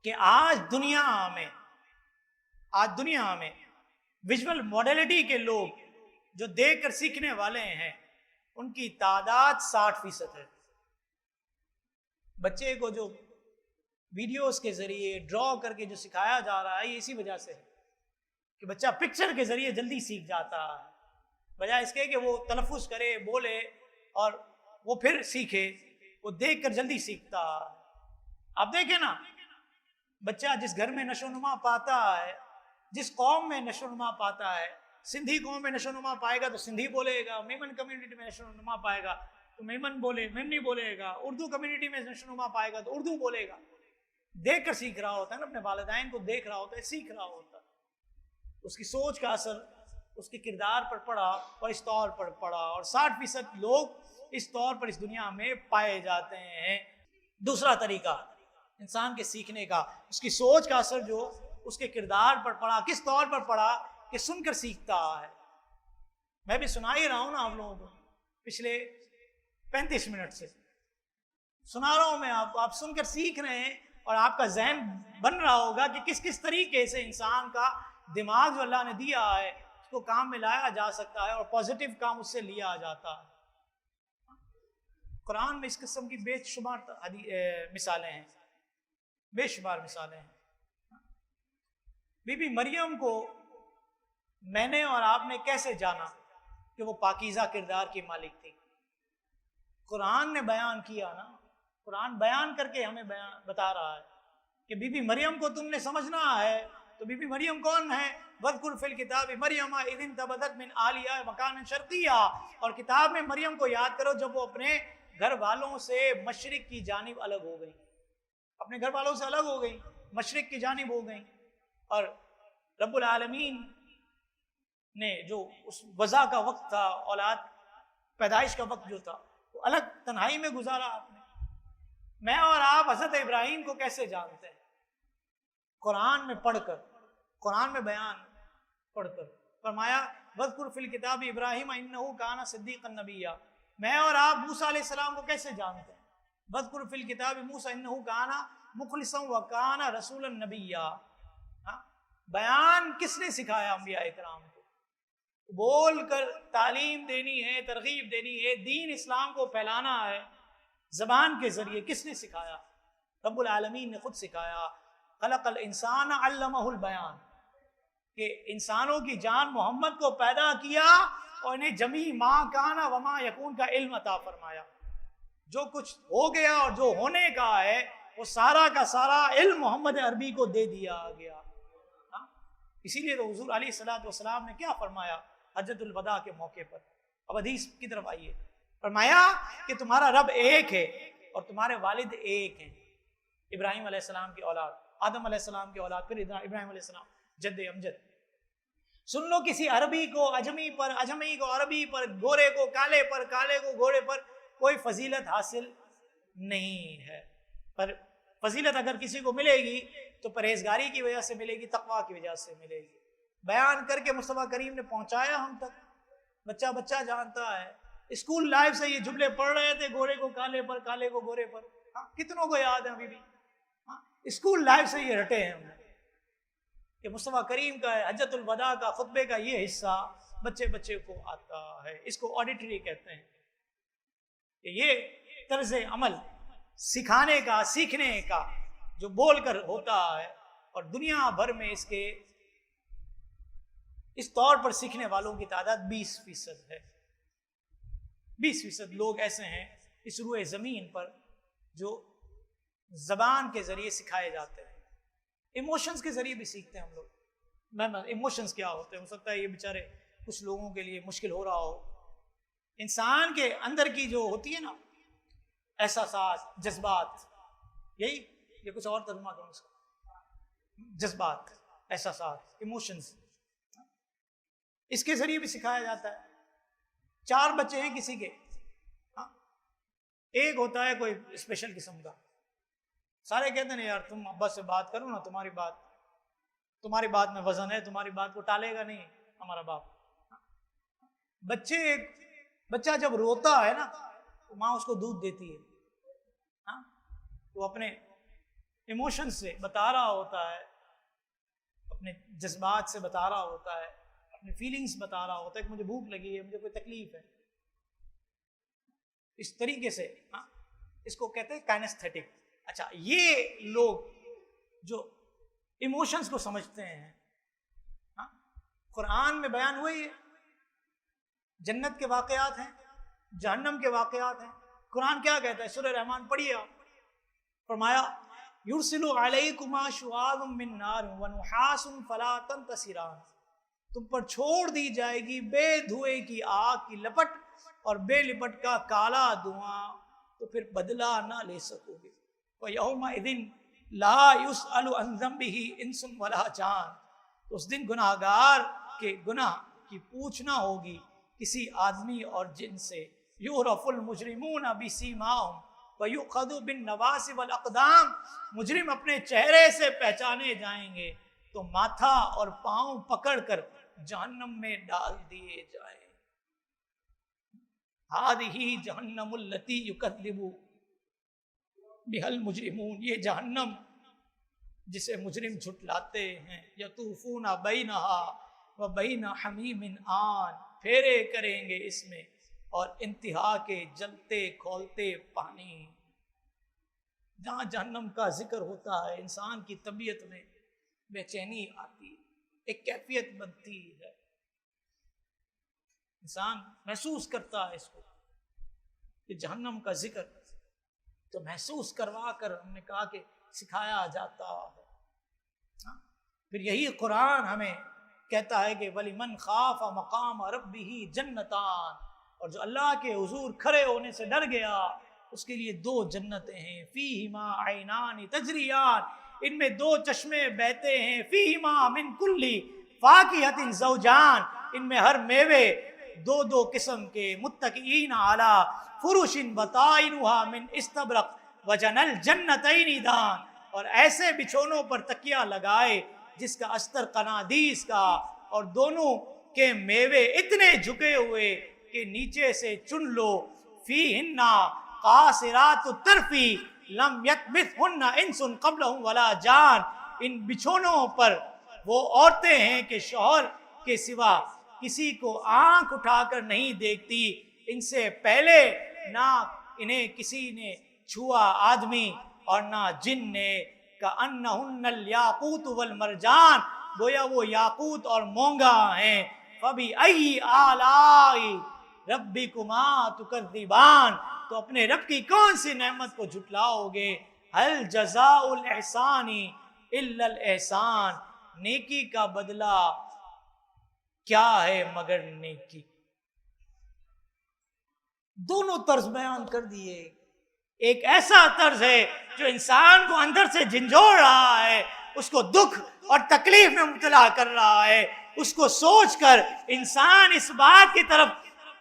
کہ آج دنیا میں ویژول موڈیلٹی کے لوگ جو دیکھ کر سیکھنے والے ہیں ان کی تعداد 60% ہے۔ بچے کو جو ویڈیوز کے ذریعے ڈرا کر کے جو سکھایا جا رہا ہے، یہ اسی وجہ سے ہے کہ بچہ پکچر کے ذریعے جلدی سیکھ جاتا ہے، بجائے اس کے کہ وہ تلفظ کرے، بولے اور وہ پھر سیکھے، وہ دیکھ کر جلدی سیکھتا ہے۔ آپ دیکھیں نا، بچہ جس گھر میں نشو نما پاتا ہے، جس قوم میں نشو نما پاتا ہے، سندھی قوم میں نشو نما پائے گا تو سندھی بولے گا، میمن کمیونٹی میں نشو نما پائے گا تو میمنی بولے گا، اردو کمیونٹی میں نشو نما پائے گا تو اردو بولے گا۔ دیکھ کر سیکھ رہا ہوتا ہے نا، اپنے والدین کو دیکھ رہا ہوتا ہے، سیکھ رہا ہوتا ہے۔ اس کی سوچ کا اثر اس کے کردار پر پڑا اور اس طور پر پڑا، اور 60% لوگ اس طور پر اس دنیا میں پائے جاتے ہیں۔ دوسرا طریقہ انسان کے سیکھنے کا، اس کی سوچ کا اثر جو اس کے کردار پر پڑا، کس طور پر پڑا کہ سن کر سیکھتا ہے۔ میں بھی سنا ہی رہا ہوں نا آپ لوگوں کو، پچھلے 35 منٹ سے سنا رہا ہوں میں آپ سن کر سیکھ رہے ہیں، اور آپ کا ذہن بن رہا ہوگا کہ کس کس طریقے سے انسان کا دماغ جو اللہ نے دیا ہے اس کو کام میں لایا جا سکتا ہے اور پازیٹیو کام اس سے لیا جاتا ہے۔ قرآن میں اس قسم کی بے شمار مثالیں ہیں، بے شمار مثالیں ہیں۔ بی بی مریم کو میں نے اور آپ نے کیسے جانا کہ وہ پاکیزہ کردار کی مالک تھی؟ قرآن نے بیان کیا نا، قرآن بیان کر کے ہمیں بتا رہا ہے کہ بی بی مریم کو تم نے سمجھنا ہے۔ تو بی بی مریم کون ہے؟ وَاذْكُرْ فِي الْكِتَابِ مَرْيَمَ إِذِ انتَبَذَتْ مِنْ أَهْلِهَا مَكَانًا شَرْقِيًّا، اور کتاب میں مریم کو یاد کرو جب وہ اپنے گھر والوں سے مشرق کی جانب الگ ہو گئی، اپنے گھر والوں سے الگ ہو گئی، مشرق کی جانب ہو گئی، اور رب العالمین نے جو اس وضع کا وقت تھا، اولاد پیدائش کا وقت جو تھا، وہ الگ تنہائی میں گزارا آپ نے۔ میں اور آپ حضرت ابراہیم کو کیسے جانتے ہیں؟ قرآن میں پڑھ کر، قرآن میں بیان پڑھ کر۔ فرمایا وَاذْكُرْ فِي الْكِتَابِ إِبْرَاهِيمَ إِنَّهُ كَانَ صِدِّيقًا نَبِيًّا، میں اور آپ موسیٰ علیہ السلام کو کیسے جانتے ہیں؟ وَاذْكُرْ فِي الْكِتَابِ مُوسَىٰ إِنَّهُ كَانَ مُخْلِصًا وَكَانَ رَسُولًا نَبِيًّا۔ بیان کس نے سکھایا انبیاء اکرام کو؟ بول کر تعلیم دینی ہے، ترغیب دینی ہے، دین اسلام کو پھیلانا ہے زبان کے ذریعے۔ کس نے سکھایا؟ رب العالمین نے خود سکھایا۔ خلق الانسان علمہ البیان، کہ انسانوں کی جان محمد کو پیدا کیا اور انہیں جمیع ما کانا وما یکون کا علم عطا فرمایا۔ جو کچھ ہو گیا اور جو ہونے کا ہے وہ سارا کا سارا علم محمد عربی کو دے دیا گیا۔ اسی لیے تو حضور علیہ الصلوۃ والسلام نے کیا فرمایا حجۃ الوداع کے موقع پر؟ اب حدیث کی طرف آئیے۔ فرمایا کہ تمہارا رب ایک ہے اور تمہارے والد ایک ہیں، ابراہیم علیہ السلام کی اولاد، آدم علیہ السلام کی اولاد، پھر ابراہیم علیہ السلام جد امجد۔ سن لو کسی عربی کو اجمی پر، اجمی کو عربی پر، گورے کو کالے پر، کالے کو گورے پر کوئی فضیلت حاصل نہیں ہے۔ پر فضیلت اگر کسی کو ملے گی تو پرہیزگاری کی وجہ سے ملے گی، تقویٰ کی وجہ سے ملے گی۔ بیان کر کے مصطفیٰ کریم نے پہنچایا ہم تک، بچہ بچہ جانتا ہے۔ اسکول لائف سے یہ جملے پڑھ رہے تھے، گورے کو کالے پر، کالے کو گورے پر۔ کتنوں کو یاد ہے ابھی بھی؟ اسکول لائف سے یہ رٹے ہیں ہم نے کہ مصطفیٰ کریم کا حجۃ الوداع کا خطبے کا یہ حصہ بچے بچے کو آتا ہے۔ اس کو آڈیٹری کہتے ہیں کہ یہ طرز عمل سکھانے کا، سیکھنے کا جو بول کر ہوتا ہے، اور دنیا بھر میں اس کے اس طور پر سیکھنے والوں کی تعداد 20% ہے۔ 20% لوگ ایسے ہیں اس روئے زمین پر جو زبان کے ذریعے سکھائے جاتے ہیں۔ ایموشنز کے ذریعے بھی سیکھتے ہیں ہم لوگ۔ ایموشنز کیا ہوتے ہیں؟ ہو سکتا ہے یہ بیچارے کچھ لوگوں کے لیے مشکل ہو رہا ہو۔ انسان کے اندر کی جو ہوتی ہے نا احساسات، جذبات، یہی یہ کچھ اور ترجمہ کروں اس کا، جذبات، احساسات، ایموشنز، اس کے ذریعے بھی سکھایا جاتا ہے۔ 4 بچے ہیں کسی کے، ایک ہوتا ہے کوئی اسپیشل قسم کا، سارے کہتے ہیں یار تم ابا سے بات کرو نا، تمہاری بات میں وزن ہے، تمہاری بات کو ٹالے گا نہیں ہمارا باپ۔ بچہ جب روتا ہے نا تو ماں اس کو دودھ دیتی ہے، وہ اپنے ایموشن سے بتا رہا ہوتا ہے، اپنے جذبات سے بتا رہا ہوتا ہے، اپنے فیلنگز بتا رہا ہوتا ہے کہ مجھے بھوک لگی ہے، مجھے کوئی تکلیف ہے۔ اس طریقے سے اس کو کہتے ہیں کائنستھیٹک۔ اچھا، یہ لوگ جو ایموشنز کو سمجھتے ہیں، قرآن میں بیان ہوئی ہے، جنت کے واقعات ہیں، جہنم کے واقعات ہیں۔ قرآن کیا کہتا ہے؟ سورہ رحمان پڑھیے آپ۔ فرمایا یرسل علیکما شواظ من نار ونحاس فلا تنتصران، تم پر چھوڑ دی جائے گی بے دھوئے کی آگ کی لپٹ اور بے لپٹ کا کالا دھواں، تو پھر بدلہ نہ لے سکو گے۔ وَيَوْمَئِذٍ لَا يُسْأَلُ عَنْ ذَنبِهِ إِنسٌ وَلَا جَانٌ، اس دن گناہگار کے گناہ کی پوچھنا ہوگی کسی آدمی اور جن سے۔ یعرف المجرمون بسیماہم ویؤخذ بالنواصی والاقدام، مجرم اپنے چہرے سے پہچانے جائیں گے تو ماتھا اور پاؤں پکڑ کر جہنم میں ڈال دیے جائیں۔ ہذہ جہنم التی یکذب بہا المجرمون، یہ جہنم جسے مجرم جھٹلاتے ہیں۔ یطوفون بینہا وبین حمیم آن، پھیرے کریں گے اس میں اور انتہا کے جلتے کھولتے پانی۔ جہاں جہنم کا ذکر ہوتا ہے انسان کی طبیعت میں بے چینی آتی ہے، ایک کیفیت بنتی ہے، انسان محسوس کرتا ہے اس کو کہ جہنم کا ذکر، تو محسوس کروا کر ہم نے کہا کہ سکھایا جاتا ہے۔ پھر یہی قرآن ہمیں کہتا ہے کہ وَلِمَنْ خَافَ مَقَامَ رَبِّهِ جَنَّتَانِ، اور جو اللہ کے حضور کھڑے ہونے سے ڈر گیا اس کے لیے 2 جنتیں ہیں۔ فِيهِمَا عَيْنَانِ تَجْرِيَانِ، ان میں 2 چشمے بہتے ہیں۔ فِيهِمَا مِنْ كُلِّ فَاكِهَةٍ زَوْجَانِ، ان میں ہر میوے 2 قسم کے۔ متکئین علی فرش بطائنها من استبرق وجنى الجنتین دان، اور ایسے بچھونوں پر تکیہ لگائے جس کا استر قنادیس کا، اور دونوں کے میوے اتنے جھکے ہوئے کہ نیچے سے چن لو۔ فیہن قاصرات الطرف لم یطمثہن انس قبلہم ولا جان، ان بچھونوں پر وہ عورتیں ہیں کہ شوہر کے سوا کسی کو آنکھ اٹھا کر نہیں دیکھتی، ان سے پہلے نہ انہیں کسی نے چھوا آدمی اور نہ جن نے، کأنہن الیاقوت والمرجان، گویا وہ یاقوت اور مونگا ہیں، فبأی آلاء ربکما تکذبان، تو اپنے رب کی کون سی نعمت کو جھٹلاؤ گے، هل جزاء الاحسان الا الاحسان، نیکی کا بدلہ کیا ہے مگر نیکی۔ دونوں طرز بیان کر دیے، ایک ایسا طرز ہے جو انسان کو اندر سے جھنجھوڑ رہا ہے، اس کو دکھ اور تکلیف میں مبتلا کر رہا ہے، اس کو سوچ کر انسان اس بات کی طرف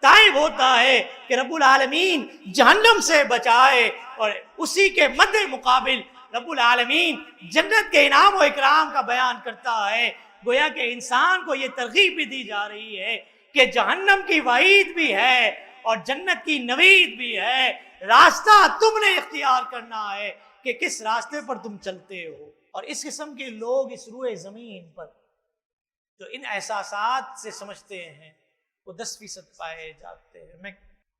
تائب ہوتا ہے کہ رب العالمین جہنم سے بچائے، اور اسی کے مد مقابل رب العالمین جنت کے انعام و اکرام کا بیان کرتا ہے۔ گویا کہ انسان کو یہ ترغیب بھی دی جا رہی ہے کہ جہنم کی وعید بھی ہے اور جنت کی نوید بھی ہے، راستہ تم نے اختیار کرنا ہے کہ کس راستے پر تم چلتے ہو۔ اور اس قسم کے لوگ اس روئے زمین پر جو ان احساسات سے سمجھتے ہیں وہ 10% پائے جاتے ہیں۔ میں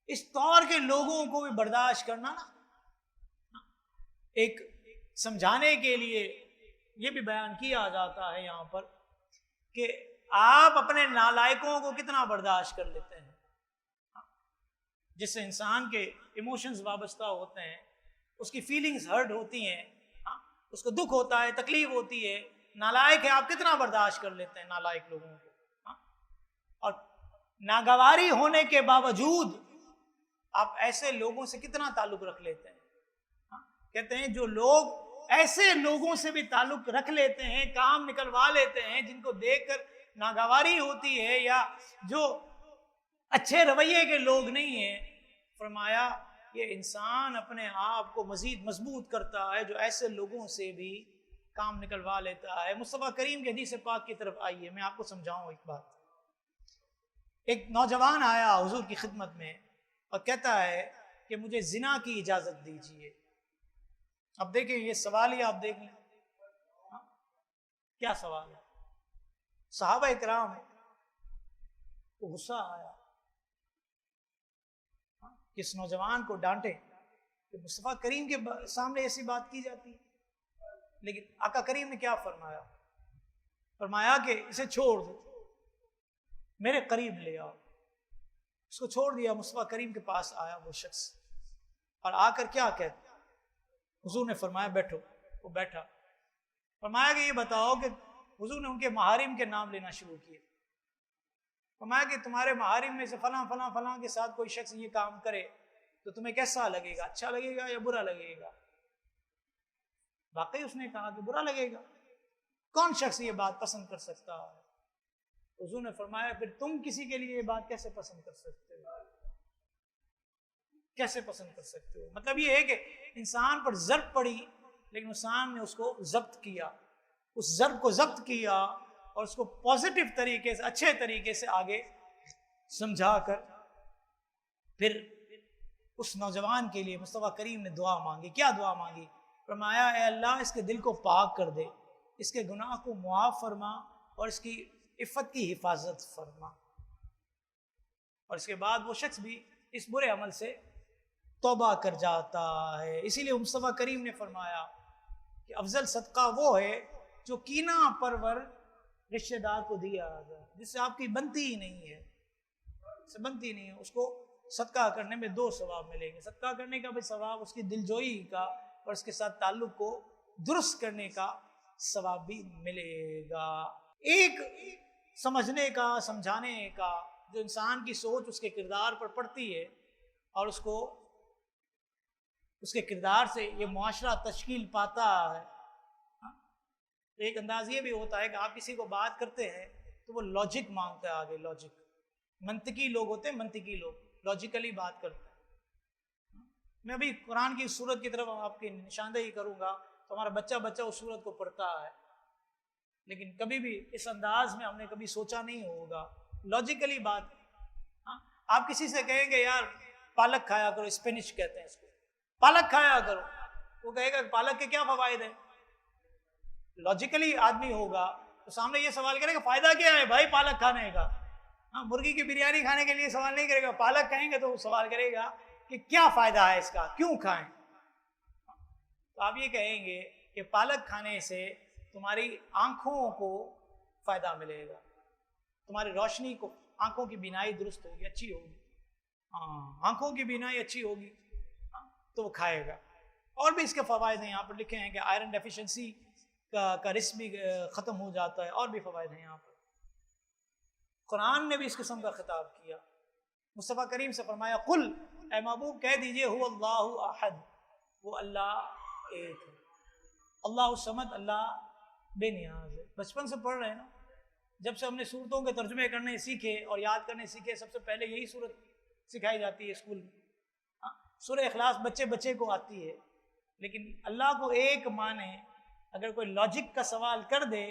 اس طور کے لوگوں کو بھی برداشت کرنا نا ایک سمجھانے کے لیے یہ بھی بیان کیا جاتا ہے یہاں پر کہ آپ اپنے نالائقوں کو کتنا برداشت کر لیتے ہیں، جس سے انسان کے ایموشنز وابستہ ہوتے ہیں، اس کی فیلنگز ہرٹ ہوتی ہیں، اس کو دکھ ہوتا ہے، تکلیف ہوتی ہے، نالائق ہے آپ کتنا برداشت کر لیتے ہیں نالائق لوگوں کو، اور ناگواری ہونے کے باوجود آپ ایسے لوگوں سے کتنا تعلق رکھ لیتے ہیں۔ کہتے ہیں جو لوگ ایسے لوگوں سے بھی تعلق رکھ لیتے ہیں، کام نکلوا لیتے ہیں، جن کو دیکھ کر ناگواری ہوتی ہے یا جو اچھے رویے کے لوگ نہیں ہیں، فرمایا یہ انسان اپنے آپ کو مزید مضبوط کرتا ہے جو ایسے لوگوں سے بھی کام نکلوا لیتا ہے۔ مصطفیٰ کریم کے حدیث پاک کی طرف آئیے، میں آپ کو سمجھاؤں ایک بات۔ ایک نوجوان آیا حضور کی خدمت میں اور کہتا ہے کہ مجھے زنا کی اجازت دیجیے۔ اب دیکھیں یہ سوال ہی آپ دیکھ لیں، کیا سوال ہے؟ صحابہ اکرام کو غصہ آیا کہ اس نوجوان کو ڈانٹے کہ مصطفیٰ کریم کے سامنے ایسی بات کی جاتی ہے، لیکن آقا کریم نے کیا فرمایا؟ فرمایا کہ اسے چھوڑ دو، میرے قریب لے آؤ۔ اس کو چھوڑ دیا، مصطفیٰ کریم کے پاس آیا وہ شخص، اور آ کر کیا کہتا؟ حضور نے فرمایا بیٹھو، وہ بیٹھا۔ فرمایا کہ یہ بتاؤ کہ حضور نے ان کے محارم کے نام لینا شروع کیے۔ فرمایا کہ تمہارے محارم میں سے فلاں فلاں فلاں کے ساتھ کوئی شخص یہ کام کرے تو تمہیں کیسا لگے گا؟ اچھا لگے گا یا برا لگے گا؟ واقعی اس نے کہا کہ برا لگے گا، کون شخص یہ بات پسند کر سکتا ہے؟ حضور نے فرمایا پھر تم کسی کے لیے یہ بات کیسے پسند کر سکتے ہو؟ کیسے پسند کر سکتے ہو؟ مطلب یہ ہے کہ انسان پر ضرب پڑی لیکن انسان نے اس کو ضبط کیا، اس ضرب کو ضبط کیا اور اس کو پازیٹیو طریقے سے، اچھے طریقے سے آگے سمجھا کر پھر اس نوجوان کے لیے مصطفیٰ کریم نے دعا مانگی۔ کیا دعا مانگی؟ فرمایا اے اللہ اس کے دل کو پاک کر دے، اس کے گناہ کو معاف فرما اور اس کی عفت کی حفاظت فرما۔ اور اس کے بعد وہ شخص بھی اس برے عمل سے توبہ کر جاتا ہے۔ اسی لیے مصطفیٰ کریم نے فرمایا کہ افضل صدقہ وہ ہے جو کینہ پرور رشتہ دار کو دیا جائے، جس سے آپ کی بنتی ہی نہیں ہے، سے بنتی نہیں ہے، اس کو صدقہ کرنے میں 2 ثواب ملیں گے۔ صدقہ کرنے کا بھی ثواب، اس کی دلجوئی کا اور اس کے ساتھ تعلق کو درست کرنے کا ثواب بھی ملے گا۔ ایک سمجھنے کا، سمجھانے کا جو انسان کی سوچ اس کے کردار پر پڑتی ہے اور اس کو اس کے کردار سے یہ معاشرہ تشکیل پاتا ہے۔ ایک انداز یہ بھی ہوتا ہے کہ آپ کسی کو بات کرتے ہیں تو وہ لاجک مانگتا ہے، آگے لاجک، منطقی لوگ ہوتے ہیں، منطقی لوگ لاجیکلی بات کرتے ہیں۔ میں ابھی قرآن کی سورت کی طرف آپ کی نشاندہی کروں گا تو ہمارا بچہ اس سورت کو پڑھتا ہے، لیکن کبھی بھی اس انداز میں ہم نے کبھی سوچا نہیں ہوگا، لاجیکلی بات۔ آپ کسی سے کہیں گے یار پالک کھایا کرو، اسپینچ کہتے ہیں اس کو، پالک کھایا کرو، وہ کہے گا پالک کے کیا فوائد ہیں؟ لاجیکلی آدمی ہوگا تو سامنے یہ سوال کرے گا فائدہ کیا ہے بھائی پالک کھانے کا؟ ہاں، مرغی کی بریانی کھانے کے لیے سوال نہیں کرے گا، پالک کہیں گے تو وہ سوال کرے گا کہ کیا فائدہ ہے اس کا، کیوں کھائیں؟ تو آپ یہ کہیں گے کہ پالک کھانے سے تمہاری آنکھوں کو فائدہ ملے گا، تمہاری روشنی کو، آنکھوں کی بینائی درست ہوگی، اچھی ہوگی، ہاں آنکھوں کی بینائی اچھی ہوگی، تو وہ کھائے گا۔ اور بھی اس کے فوائد ہیں، یہاں پر لکھے ہیں کہ آئرن ڈیفیشنسی کا رسک بھی ختم ہو جاتا ہے، اور بھی فوائد ہیں یہاں پر۔ قرآن نے بھی اس قسم کا خطاب کیا، مصطفیٰ کریم سے فرمایا قل، اے محبوب کہہ دیجئے هو اللہ احد، وہ اللہ ایک ہے، اللہ الصمد، اللہ بے نیاز ہے۔ بچپن سے پڑھ رہے ہیں نا، جب سے ہم نے صورتوں کے ترجمے کرنے سیکھے اور یاد کرنے سیکھے، سب سے پہلے یہی صورت سکھائی جاتی ہے اسکول میں۔ سورہ اخلاص بچے کو آتی ہے، لیکن اللہ کو ایک مانے، اگر کوئی لاجک کا سوال کر دے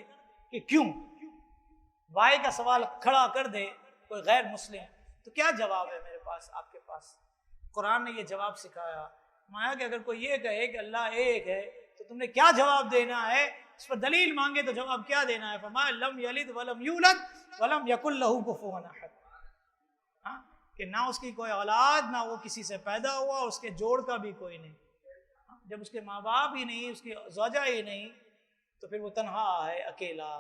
کہ کیوں، وائی کا سوال کھڑا کر دے کوئی غیر مسلم، تو کیا جواب ہے میرے پاس، آپ کے پاس؟ قرآن نے یہ جواب سکھایا، مایا کہ اگر کوئی یہ کہے کہ اللہ ایک ہے تو تم نے کیا جواب دینا ہے؟ اس پر دلیل مانگے تو جواب کیا دینا ہے؟ فرمایا لم یلد ولم یولد ولم یکن لہ کفوا احد، کہ نہ اس کی کوئی اولاد، نہ وہ کسی سے پیدا ہوا، اس کے جوڑ کا بھی کوئی نہیں۔ جب اس کے ماں باپ ہی نہیں، اس کی زوجہ ہی نہیں، تو پھر وہ تنہا ہے، اکیلا۔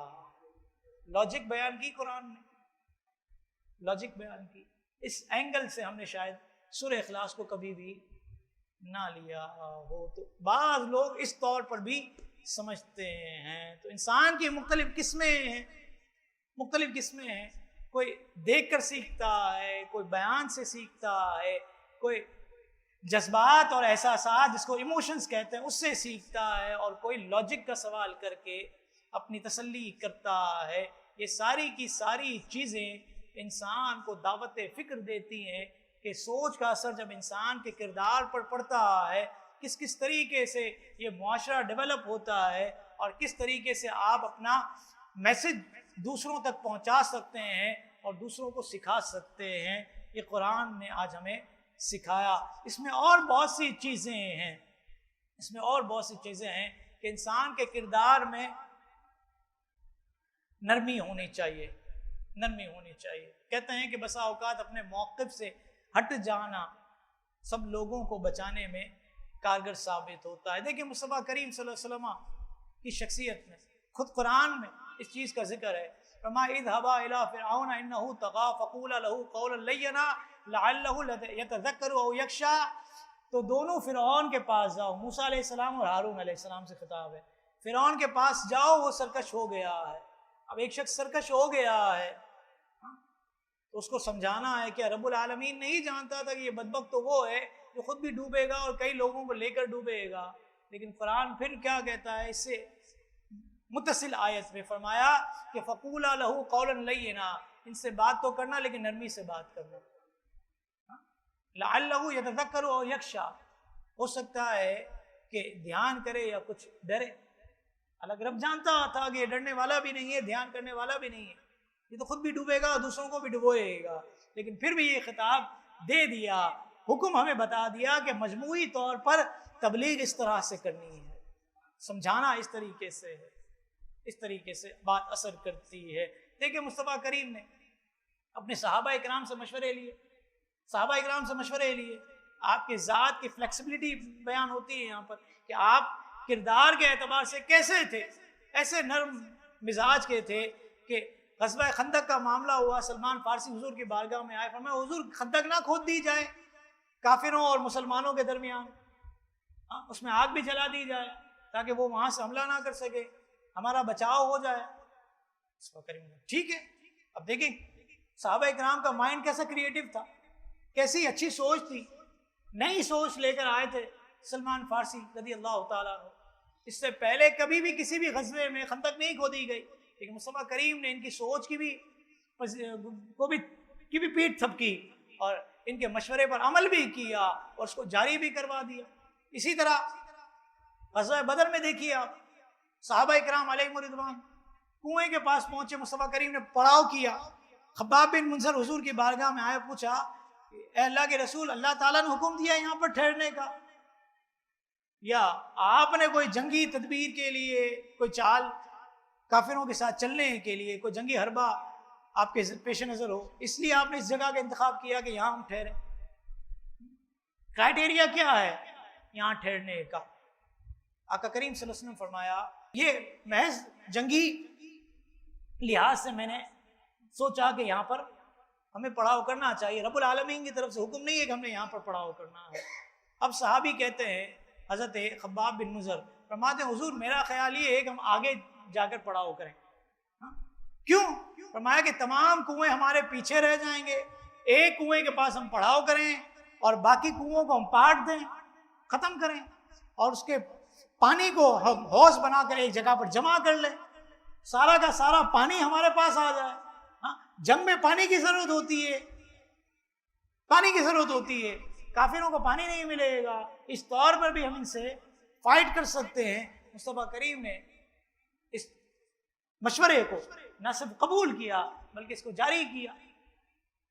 لاجک بیان کی قرآن نے، لاجک بیان کی۔ اس اینگل سے ہم نے شاید سورہ اخلاص کو کبھی بھی نہ لیا ہو، تو بعض لوگ اس طور پر بھی سمجھتے ہیں۔ تو انسان کی مختلف قسمیں ہیں، مختلف قسمیں ہیں، کوئی دیکھ کر سیکھتا ہے، کوئی بیان سے سیکھتا ہے، کوئی جذبات اور احساسات جس کو ایموشنز کہتے ہیں اس سے سیکھتا ہے، اور کوئی لاجک کا سوال کر کے اپنی تسلی کرتا ہے۔ یہ ساری کی ساری چیزیں انسان کو دعوت فکر دیتی ہیں کہ سوچ کا اثر جب انسان کے کردار پر پڑتا ہے، کس کس طریقے سے یہ معاشرہ ڈیولپ ہوتا ہے، اور کس طریقے سے آپ اپنا میسج دوسروں تک پہنچا سکتے ہیں اور دوسروں کو سکھا سکتے ہیں۔ یہ قرآن نے آج ہمیں سکھایا۔ اس میں اور بہت سی چیزیں ہیں، اس میں اور بہت سی چیزیں ہیں کہ انسان کے کردار میں نرمی ہونی چاہیے، نرمی ہونی چاہیے۔ کہتے ہیں کہ بسا اوقات اپنے موقف سے ہٹ جانا سب لوگوں کو بچانے میں کارگر ثابت ہوتا ہے۔ دیکھیں مصطفیٰ کریم صلی اللہ علیہ وسلم کی شخصیت میں خود قرآن میں اس چیز کا ذکر ہے۔ فرمایا اذهبا الى فرعون انه طغى فقولا له قولا لینا لعلہ یتذکر او یخشی، تو دونوں فرعون کے پاس جاؤ، موسیٰ علیہ السلام اور ہارون علیہ السلام سے خطاب ہے۔ فرعون کے پاس جاؤ، وہ سرکش ہو گیا ہے۔ اب ایک شخص سرکش ہو گیا ہے تو اس کو سمجھانا ہے کہ رب العالمین نہیں جانتا تھا کہ یہ بدبخت تو وہ ہے جو خود بھی ڈوبے گا اور کئی لوگوں کو لے کر ڈوبے گا۔ لیکن قرآن پھر کیا کہتا ہے اس سے متصل آیت میں؟ فرمایا کہ فقولا لہ قولا لینا، ان سے بات تو کرنا لیکن نرمی سے بات کرنا، لعلہ یتذکر او یخشی، ہو سکتا ہے کہ دھیان کرے یا کچھ ڈرے۔ الگ رب جانتا تھا کہ یہ ڈرنے والا بھی نہیں ہے، دھیان کرنے والا بھی نہیں ہے، یہ تو خود بھی ڈوبے گا اور دوسروں کو بھی ڈبوئے گا، لیکن پھر بھی یہ خطاب دے دیا، حکم ہمیں بتا دیا کہ مجموعی طور پر تبلیغ اس طرح سے کرنی ہے، سمجھانا اس طریقے سے ہے، اس طریقے سے بات اثر کرتی ہے۔ دیکھیں مصطفیٰ کریم نے اپنے صحابہ اکرام سے مشورے لیے، صحابہ اکرام سے مشورے لیے، آپ کے ذات کی فلیکسیبلٹی بیان ہوتی ہے یہاں پر کہ آپ کردار کے اعتبار سے کیسے تھے، ایسے نرم مزاج کے تھے کہ غزوہ خندق کا معاملہ ہوا، سلمان فارسی حضور کی بارگاہ میں آئے، فرمایا حضور خندق نہ کھود دی جائے کافروں اور مسلمانوں کے درمیان، اس میں آگ بھی جلا دی جائے تاکہ وہ وہاں سے حملہ نہ کر سکے، ہمارا بچاؤ ہو جائے۔ ٹھیک ہے۔ اب دیکھیں صحابہ اکرام کا مائنڈ کیسا کریٹو تھا، کیسی اچھی سوچ تھی، نئی سوچ لے کر آئے تھے سلمان فارسی رضی اللہ تعالیٰ عنہ۔ اس سے پہلے کبھی بھی کسی بھی غزوے میں خندق نہیں کھودی گئی، لیکن مصطفیٰ کریم نے ان کی سوچ کی بھی پیٹھ تھپکی اور ان کے مشورے پر عمل بھی کیا اور اس کو جاری بھی کروا دیا۔ اسی طرح غزوہ بدر میں دیکھیے آپ، صحابہ اکرام علیہم رضوان کنویں کے پاس پہنچے، مصطفیٰ کریم نے پڑاؤ کیا، خباب بن منذر حضور کی بارگاہ میں آئے، پوچھا اے اللہ کے رسول اللہ تعالیٰ نے حکم دیا یہاں پر ٹھہرنے کا، یا آپ نے کوئی جنگی تدبیر کے لیے کوئی چال کافروں کے ساتھ چلنے کے لیے کوئی جنگی حربہ آپ کے پیش نظر ہو، اس لیے آپ نے اس جگہ کا انتخاب کیا کہ یہاں ہم ٹھہریں؟ کرائٹیریا کیا ہے یہاں ٹھہرنے کا؟ آقا کریم صلی اللہ علیہ وسلم فرمایا یہ محض جنگی لحاظ سے میں نے سوچا کہ یہاں پر ہمیں پڑاؤ کرنا چاہیے، رب العالمین کی طرف سے حکم نہیں ہے کہ ہم نے یہاں پر پڑاؤ کرنا ہے۔ اب صحابی کہتے ہیں حضرت خباب بن مضر فرماتے ہیں حضور میرا خیال یہ ہے کہ ہم آگے جا کر پڑاؤ کریں۔ کیوں؟ فرمایا کہ تمام کنویں ہمارے پیچھے رہ جائیں گے، ایک کنویں کے پاس ہم پڑاؤ کریں اور باقی کنووں کو ہم پاٹ دیں، ختم کریں، اور اس کے پانی کو ہم حوض بنا کر ایک جگہ پر جمع کر لیں، سارا کا سارا پانی ہمارے پاس آ جائے۔ جنگ میں پانی کی ضرورت ہوتی ہے، پانی کی ضرورت ہوتی ہے، کافروں کو پانی نہیں ملے گا، اس طور پر بھی ہم ان سے فائٹ کر سکتے ہیں۔ مصطفیٰ کریم نے اس مشورے کو نہ صرف قبول کیا بلکہ اس کو جاری کیا۔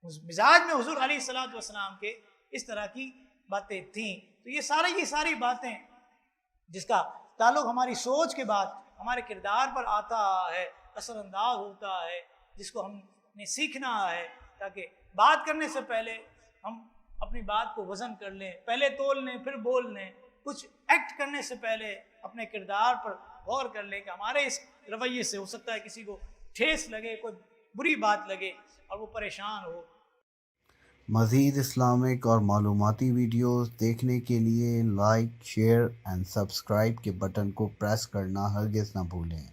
مزاج میں حضور علیہ الصلوۃ والسلام کے اس طرح کی باتیں تھیں۔ تو یہ ساری باتیں جس کا تعلق ہماری سوچ کے بعد ہمارے کردار پر آتا ہے، اثر انداز ہوتا ہے، جس کو ہم نے سیکھنا ہے، تاکہ بات کرنے سے پہلے ہم اپنی بات کو وزن کر لیں، پہلے تول لیں پھر بول لیں، کچھ ایکٹ کرنے سے پہلے اپنے کردار پر غور کر لیں کہ ہمارے اس رویے سے ہو سکتا ہے کسی کو ٹھیس لگے، کوئی بری بات لگے اور وہ پریشان ہو۔ مزید اسلامک اور معلوماتی ویڈیوز دیکھنے کے لیے لائک، شیئر اینڈ سبسکرائب کے بٹن کو پریس کرنا ہرگز نہ بھولیں۔